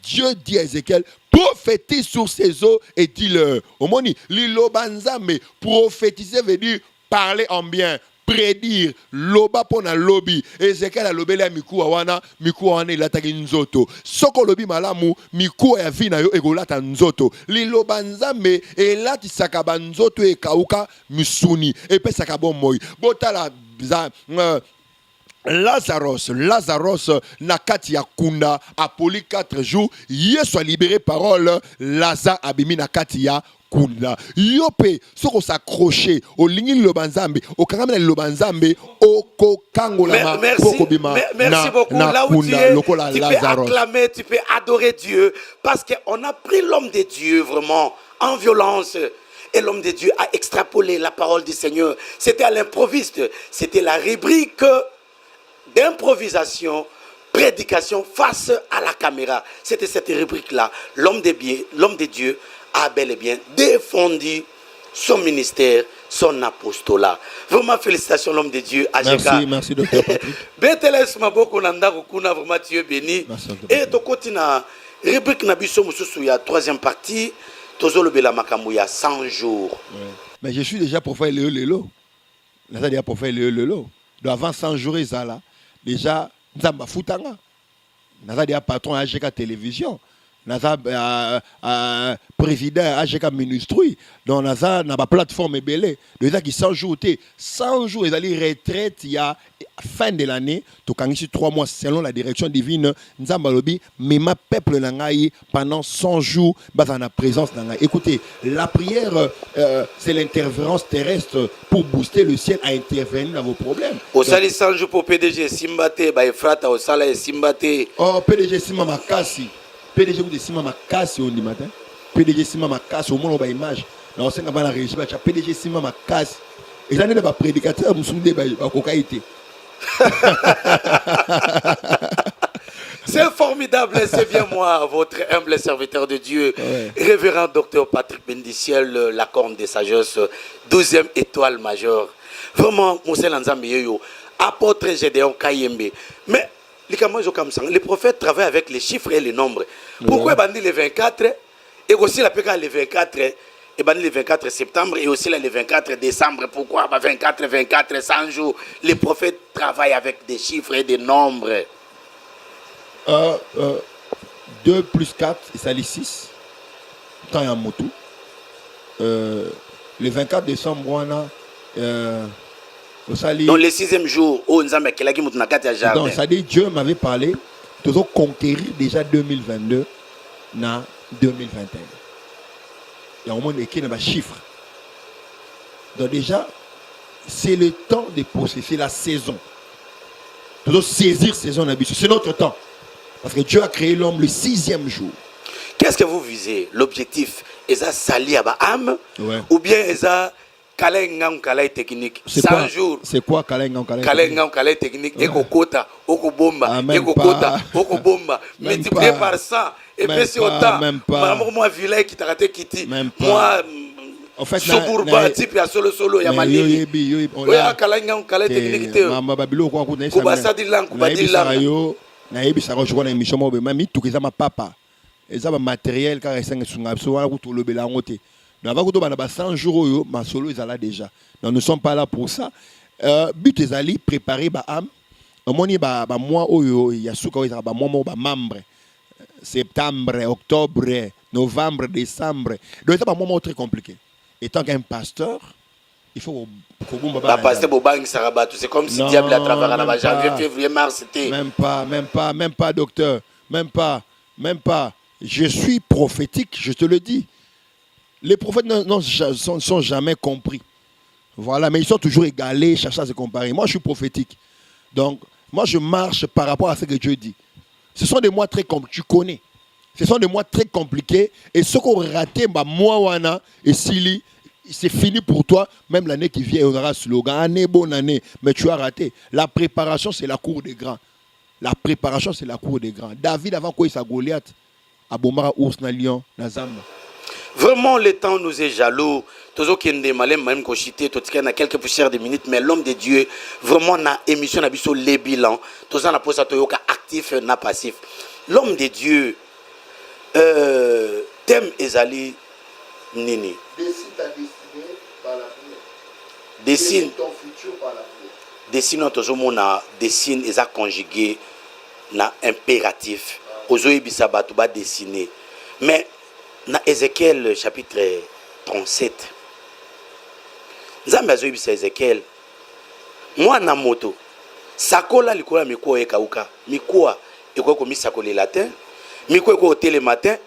Dieu dit à Ézéchiel, prophétise sur ces eaux et dis-leur. Omoni, lilobanzame, prophétiser veut dire parler en bien. Prédire loba pona lobi Ezekiel a lobele ya mikuwa wana ilataki nzoto soko lobi malamu mikuwa ya vina yo egolata nzoto liloba nzambe elatisaka banzoto ekauka misuni epesaka bomoi botala Lazarus na kati ya kunda apoli 4 jours Yesu a libéré parole Lazare abimi na kati ya kunda yope soko s'accrocher au lingi lobanzambe au kangamela lobanzambe au kokangola merci beaucoup là où tu es, tu peux acclamer, tu peux adorer Dieu parce qu'on a pris l'homme de Dieu vraiment en violence. Et l'homme de Dieu a extrapolé la parole du Seigneur. C'était à l'improviste. C'était la rubrique d'improvisation, prédication face à la caméra. C'était cette rubrique-là. L'homme de Dieu a bel et bien défendu son ministère son apostolat. Vraiment, félicitations, l'homme de Dieu, AGK. Merci, docteur Patrick. Beteles Maboko Nanda Rukuna, vraiment, Dieu béni. Et de côté, rubrique Nabiso Moussou, il y a troisième partie, Tozolo Bela Makamou, il y a 100 jours. Mais je suis déjà prophète Léo. Là, déjà prophète Léo. Donc avant 100 jours, ils sont là. Déjà, nous avons Foutanga. Nous avons déjà patron AGK Télévision. Nous avons président AGK Ministry. Donc nous avons une plateforme belée. Déjà qui 100 jours, 100 jours, ils allaient retraite il y a fin de l'année. Donc en 3 mois, selon la direction divine, nous avons lobby, mais ma peuple nangaï pendant 100 jours, dans la présence nangaï. Écoutez, la prière, c'est l'interférence terrestre pour booster le ciel à intervenir dans vos problèmes. Au sali 100 jours pour PDG Simbate, bah Efrata au sala Simbate. Oh, PDG Simba Makasi. PDG de Simba Makasi on dit matin. PDG Simba Makasi au moins on va image. Là on sait qu'on va la réussir. PDG Simba Makasi. Et ça n'est pas prédicateur, nous sommes des cocaïtés. C'est formidable, c'est bien moi, votre humble serviteur de Dieu, révérend docteur Patrick Bendiciel, la corne de sagesse, 12e étoile majeure. Vraiment, Moussel Nzambeyo, apôtre Gédéon Kayembe. Mais les prophètes travaillent avec les chiffres et les nombres. Pourquoi bandit les 24 et aussi la PK les 24 et bandit le 24 septembre et aussi le 24 décembre? Pourquoi 24, 100 jours? Les prophètes travaillent avec des chiffres et des nombres. 2 plus 4, ça fait 6. Tant il y a un moto. Le 24 décembre, on a. Dans le 6e jour, donc, ça dit Dieu m'avait parlé de conquérir déjà 2022 dans 2021. Il y a un moment qui a un chiffre. Donc déjà, c'est le temps de posséder, c'est la saison. Nous devons saisir saison d'habitude. C'est notre temps. Parce que Dieu a créé l'homme le 6e jour. Qu'est-ce que vous visez? L'objectif, est-ce que sali à âme ou bien est-ce que Kalengam Kalay technique? 100 jours. C'est quoi Kalengam Kalay? Kalengam Kalay technique. Eko kota, oko bomba, eko kota, oko bomba. Multiplié par 100. Et puis c'est autant. Moi, vilain qui t'a raté Kitty. Moi, en fait, Soubourba, type à solo, il y a Mali. Oui, Kalengam Kalay technique. Kubasa Dilan, Kubadilan. Naïbi ça rejoint une émission mais tout que ça ma papa et ça matériel car ça sunga so wala kuto le belangote na va kuto bana ba 100 jours yo ma solo ils là déjà donc nous ne sommes pas là pour ça but ezali préparer ba âme omoni ba mois oyo ya suka oyo ba mois ba membre septembre octobre novembre décembre donc c'est pas un moment très compliqué étant qu'un pasteur il faut c'est comme si diable a travaillé en janvier, février, mars, c'était. Même pas, docteur. Même pas. Je suis prophétique, je te le dis. Les prophètes ne sont jamais compris. Voilà, mais ils sont toujours égalés, cherchant à se comparer. Moi, je suis prophétique. Donc, moi, je marche par rapport à ce que Dieu dit. Ce sont des mois très compliqués, tu connais. Ce sont des mois très compliqués. Et ce qu'on raté, moi, Wana et Sili, c'est fini pour toi, même l'année qui vient, on aura un slogan, année, bonne année, mais tu as raté. La préparation, c'est la cour des grands. La préparation, c'est la cour des grands. David, avant quoi il s'est Goliath, à Bomara, Ours, na Lion, na Zamba. Vraiment, le temps nous est jaloux. Toujours qu'il y a des malins, même qu'on chité, tout il y a quelques poussières de minutes, mais l'homme de Dieu, vraiment, na émission, na biso les bilans. Tout ça, na posa toyoka actif, na passif. L'homme de Dieu, thème Ezali Nini. Décide ta destinée par la prière. Dessine ton futur par la prière. Dessine toujours mon dessine et ça conjugué na impératif. Ozoï bisabatu ba dessiner. Mais na Ézéchiel chapitre 37. Nzambe azoï bisa Ézéchiel. Moi na moto. Sakola likola mikoa ekauka. Mikoa eko ko misakole latin. Mikoa eko télé matin.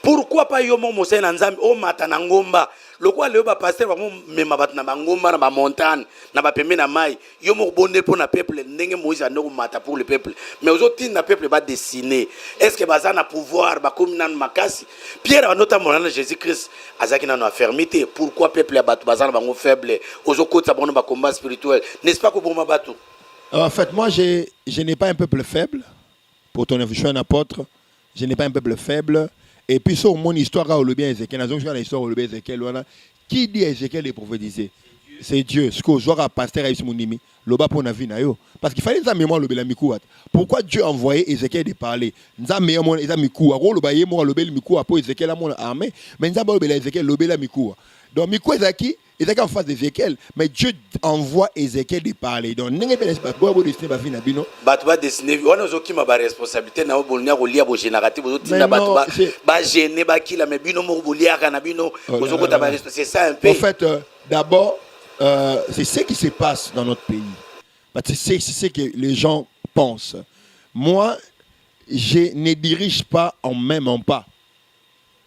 Pourquoi pas yo mo na nzambe o mata na ngomba lokwa leo ba pasteur ba mo mema bat na ngomba na ba montagne na ba pembe na mai yo mo bonne pour na peuple ndenge Moïse a no mata pour le peuple mais aujourd'hui na peuple ba dessiner est-ce que baza na pouvoir ba comme na makasi Pierre a notamment na Jésus-Christ azaki na fermeté pourquoi peuple ba baza na bango faible ozokota bon ba combat spirituel n'est-ce pas que bon bato? En fait moi je n'ai pas un peuple faible pour ton je suis un apôtre, je n'ai pas un peuple faible. Et puis, sur mon histoire, le bien Ézéchiel, l'histoire Ézéchiel, qui dit Ézéchiel est prophétisé? C'est Dieu. Ce que je vois à pasteur Aïs Mounimi, loba pour navi na yo. Parce qu'il fallait ça mémoire lobela mikuat. Pourquoi Dieu a envoyé Ézéchiel de parler? Nza meilleur mon eza mikua. Ro loba yé mo lobel mikua pour Ézéchiel a mon armée. Mais nza ba lobela Ézéchiel lobela mikua. Donc mikua ezaki, Ézéchiel en face d'Ézéchiel, mais Dieu envoie Ézéchiel de parler. Donc n'engé pas l'espace pour dessiner ba fina bino. Batba dessiner, on a zoki ma ba responsabilité na bolnia rolia bo génératif bo tina batba ba gêner ba kila mais bino mo bolia kana bino ozoko ta ba c'est ça un peu. En fait d'abord c'est ce qui se passe dans notre pays. C'est ce que les gens pensent. Moi, je ne dirige pas en même pas.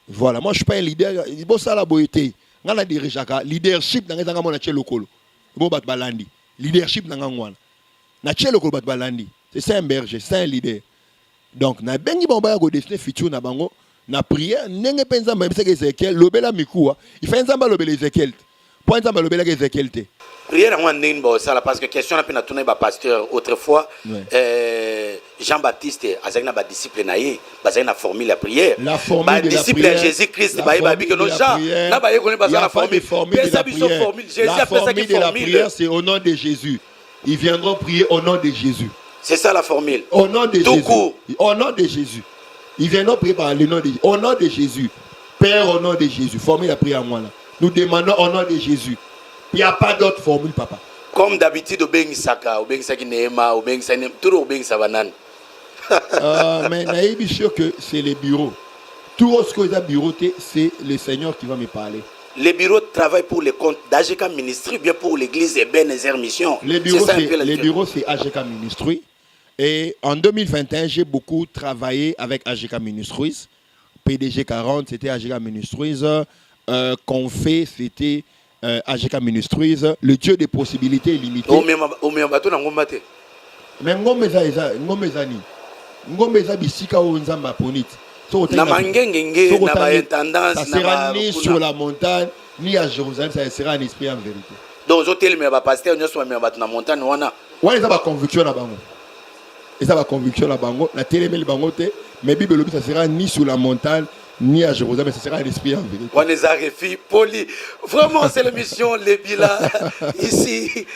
Voilà, moi je ne suis pas un leader. Il faut ça la beauté. Je ne dirige pas. Leadership, dans les gens qui ont leadership, c'est un berger, c'est un leader. Donc, na bengi bomba go destiné futur na bango na prière nenge penza même c'est Ézéchiel lobela mikua il fait nzamba lobela Ézéchiel point nzamba lobela Ézéchiel te prière en nene ba ça parce que question na pena tourner ba pasteur autrefois Jean-Baptiste azakina ba disciple na ye bazakina formule la prière ba disciple de Jésus-Christ ba ba que nos gens na ba yekoni ba la formule la formule de la prière c'est au nom de Jésus ils viendront prier au nom de Jésus. C'est ça la formule. Au nom de Tout Jésus. court. Au nom de Jésus. Ils viendront prier par le nom de Jésus. Au nom de Jésus. Père, au nom de Jésus. Formule la prière à moi là. Nous demandons au nom de Jésus. Il n'y a pas d'autre formule, papa. Comme d'habitude, au Bengisaka, au Bengisaki Neema, au Bengisaki, tout au Bengisabanan. Mais naïbi sûr que c'est les bureaux. Tout ce que j'ai bureau, c'est le Seigneur qui va me parler. Les bureaux travaillent pour les comptes d'AGK Ministry, bien pour l'église et Ebenezer Mission. Les bureaux, c'est AGK Ministry. Et en 2021, j'ai beaucoup travaillé avec AGK Ministries. PDG 40, c'était AGK Ministries. Confé, c'était AGK Ministries. Le Dieu des possibilités illimitées. Mais Ngomeza bisika o nzamba ponite. Na mangengenge na ba intendance ça sera ni sur la montagne ni à Jérusalem, ça sera un esprit en vérité. Donc hôtel mais ba pasteur nyo so mais ba na montagne wana. Ouais, ça va conviction na bango. Et ça va conviction na bango, la télémel bango te, mais Bible ça sera ni sur la montagne ni à Jérusalem, mais ça sera un esprit en vérité. On les a refis poli. Vraiment c'est l'émission Les Bila ici.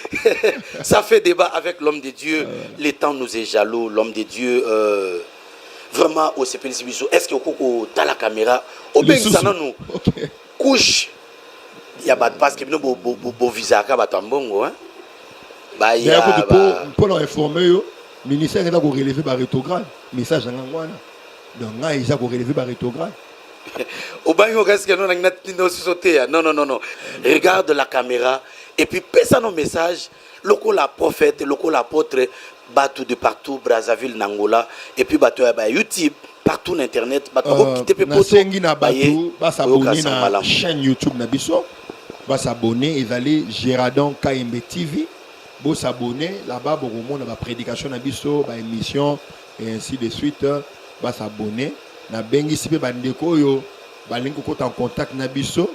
Ça fait débat avec l'homme de Dieu. Le temps nous est jaloux, l'homme de Dieu vraiment au CPLC Biso. Est-ce que au dans la caméra au ben ça nous couche il y a pas parce que nous bo visa ka batambongo hein ba il y a pour leur informer yo ministère est là pour relever par rétrograde message en ngwana donc là ils a pour relever par rétrograde au banyo qu'est-ce que nous sauter non regarde la caméra et puis pesa nos messages loko la prophète loko l'apôtre bateau de partout Brazzaville Nangola et puis bateau à YouTube partout sur internet bateau qui te peut poser na bateau ba s'abonner na chaîne YouTube na biso ba s'abonner et aller Géradon KMB TV bo s'abonner là-bas bo remona ba prédication na biso ba émission et ainsi de suite ba s'abonner na bengi sipe ba ndeko yo ba link ko en contact na biso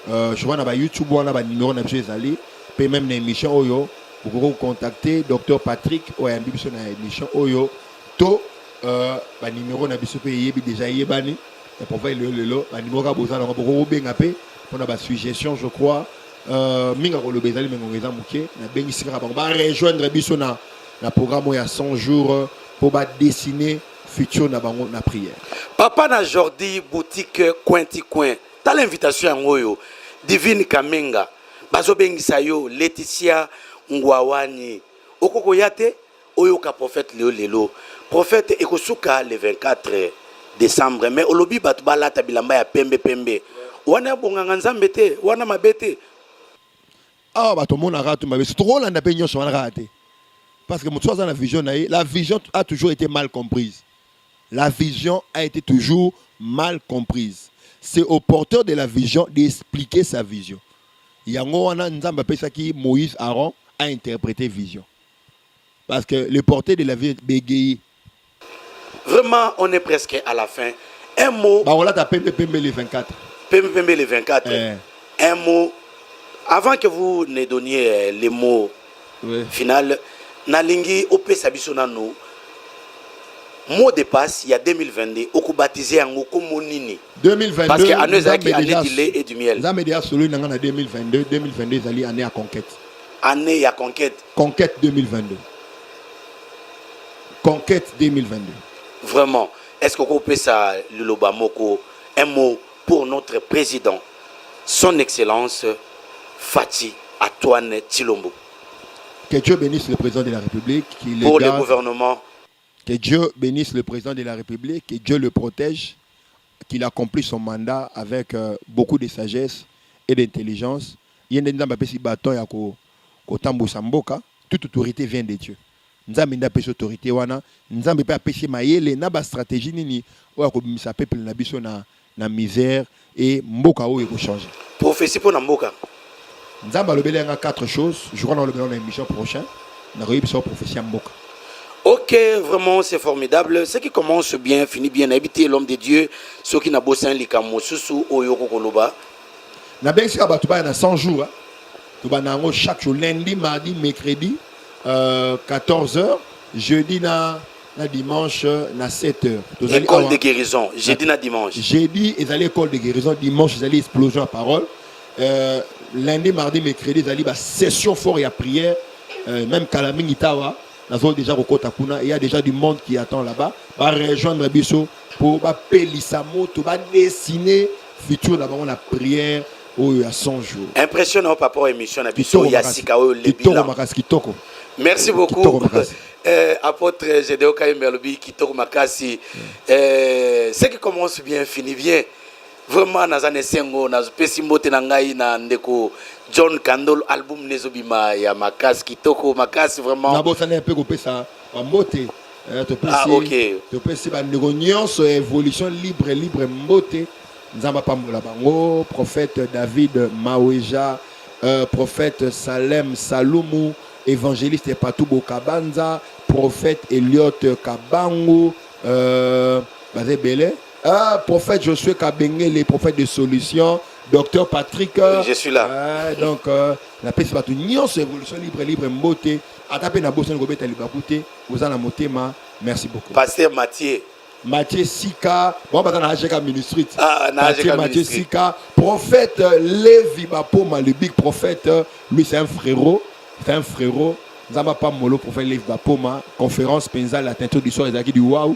je vois na ba YouTube wana ba numéro na biso ezali pe même na émission oyo vous pouvez contacter Dr Patrick ou un bibi sur l'émission Oyo to ba numéro na biso pe yebi déjà yebani et pour faire le ba numéro ka bozana ko ko benga pe pour na ba suggestion je crois minga ko le bezali mengongeza muke na bengi sika ba ba rejoindre biso na programme ya 100 jours pour ba dessiner futur na bango na prière. Papa na Jordi boutique Cointi Coin. T'as l'invitation en Oyo Divine Kamenga bazo bengisa yo Laetitia Ngwawani okoko yate oyoka prophète lelo prophète ekosuka le 24 décembre mais olobi batu balata bilamba ya pembe wana bonganga nzambe te wana mabete bato mona ratu mabe c'est trop landa pe nyonso wana rate parce que mutu aza na vision na la vision a toujours été mal comprise. La vision a été toujours mal comprise. C'est au porteur de la vision d'expliquer sa vision. Yango wana nzambe pesaki Moïse Aaron a interprété vision. Parce que le porteur de la vie bégayé. Vraiment, on est presque à la fin. Un mot. Bah on l'a tapé Pembe le 24. Pembe le 24. Un mot. Avant que vous ne donniez les mots final, Nalingi Ope Sabisonano, mot de passe, il y a 2022, au baptisé en Okomonini. 2022. Parce que année du lait et du miel. Nous avons déjà celui en 2022. 2022, c'est l'année à conquête. Année à conquête. Conquête 2022. Conquête 2022. Vraiment. Est-ce qu'on peut ça, le Lobamoko, un mot pour notre président, son Excellence Fati Antoine Tshilombo. Que Dieu bénisse le président de la République. Pour le gouvernement. Que Dieu bénisse le président de la République, que Dieu le protège, qu'il accomplit son mandat avec beaucoup de sagesse et d'intelligence. Il y a un bâton ya ko tambusamboka. Toute autorité vient de Dieu. Nzambe nda pesa autorité wana, nzambe pe apesi mayele na ba stratégie nini oya ko bimisa peuple na biso na misère et mboka oyo ko changer. Prophétie pour na mboka. Nzambe alobeli nga 4 choses, je crois dans le émission prochaine, na koyi biso prophétie ya mboka. Ok, vraiment c'est formidable. Ce qui commence bien, finit bien. Habiter l'homme de Dieu, ceux qui n'a pas besoin de Kamosusu, Oyoko Koloba. Na bien sûr, tu vas 100 jours. Tu vas chaque jour, lundi, mardi, mercredi, 14h, jeudi, dimanche, 7h. École de guérison, jeudi, dimanche. Jeudi, ils allaient école de guérison, dimanche, ils allaient explosion à parole. Lundi, mardi, mercredi, ils allaient session fort et à prière. Même Kalaming Itawa. Il y a déjà du monde qui attend là-bas. Va rejoindre Bisso pour Pélissamo, pour dessiner futur d'abord la prière à 100 jours. Impressionnant par rapport à l'émission Bisso Yasikao le bilan. Merci beaucoup. Apôtre Gédéo Kaïmberlobi Kitoko Makasi. Ce qui commence bien finit bien. Vraiment dans les sengo na pesimote na ngai na ndeko John Kandol album nezobima ya Makasi Kitoko Makasi vraiment na bossa na peu ko pesa mbote to pesi OK to pesi ba ndeko nyonso évolution libre mbote nzamba pambola bango prophète David Maweja prophète Salem Salumu évangéliste Patou Bokabanza prophète Elliot Kabango bazebele prophète Josué Kabenge, les prophètes de solution, docteur Patrick. Je suis là. Donc, la paix, c'est pas tout. Nyon, c'est évolution libre, mbote. Atapé na bosse, ngobeta libakute. Vous en amotema. Merci beaucoup. Pasteur Mathieu. Mathieu Sika. Bon, bah, dans la ministry. Mathieu Sika. Prophète Lévi Bapoma, le big prophète. Lui, c'est un frérot. Zamba pas molo, prophète Lévi Bapoma. Conférence Penza, la teinture du soir, Ezaki du Waouh.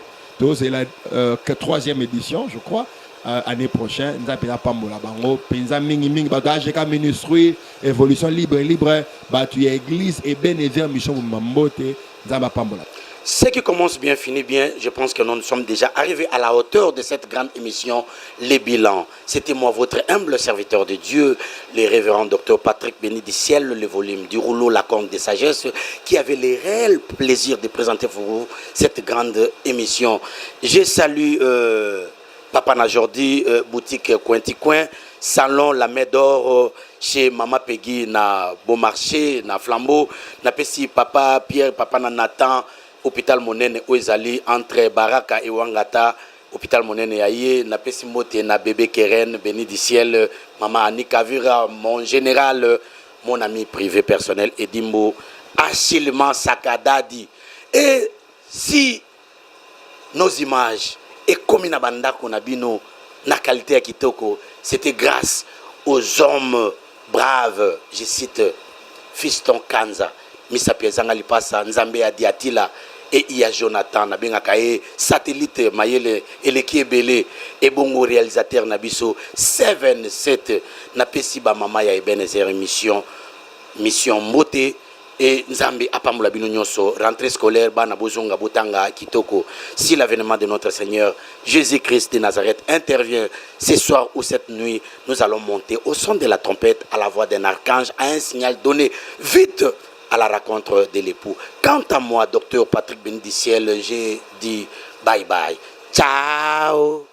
C'est la 3e édition, je crois. Année prochaine, nous avons Pambola Bango, Penza Mingi Mingi, Badajeka Ministry, Évolution libre, Batu Église et Bénézer Mission Mambote, Zamba Pambola. Ce qui commence bien finit bien, je pense que nous sommes déjà arrivés à la hauteur de cette grande émission, Les Bilans. C'était moi, votre humble serviteur de Dieu, le révérend docteur Patrick Béni du Ciel, le volume du rouleau La Conque de Sagesse, qui avait le réel plaisir de présenter pour vous cette grande émission. Je salue Papa Najordi, boutique Coin, salon La Main d'Or chez Mama Peggy na Beaumarchais, na Flambeau, na Pessi Papa Pierre, Papa Nathan, hôpital Monene Oezali entre Baraka et Wangata, hôpital Monene Yaye, na Pessi Mote na bébé Keren, béni du ciel, Maman Annika Vira, mon général, mon ami privé personnel Edimbo, Achillement Sakadadi. Et si nos images et comme na bandako na bino na qualité à Kitoko, c'était grâce aux hommes braves, je cite Fiston Kanza, Misa Piezanga Lipasa, Nzambe Adiatila et Iya Jonathan, Nabengakae, satellite Mayele, Eleki Ebele, et bongo réalisateur Nabiso, 7 Napesiba Mama ya Ebenezer mission Mote. Et Nzambi apamula bino nyonso rentrée scolaire bana bozonga botanga kitoko. Si l'avènement de notre Seigneur Jésus-Christ de Nazareth intervient ce soir ou cette nuit, nous allons monter au son de la trompette à la voix d'un archange à un signal donné vite à la rencontre de l'époux. Quant à moi, docteur Patrick Béni du Ciel, j'ai dit bye bye. Ciao.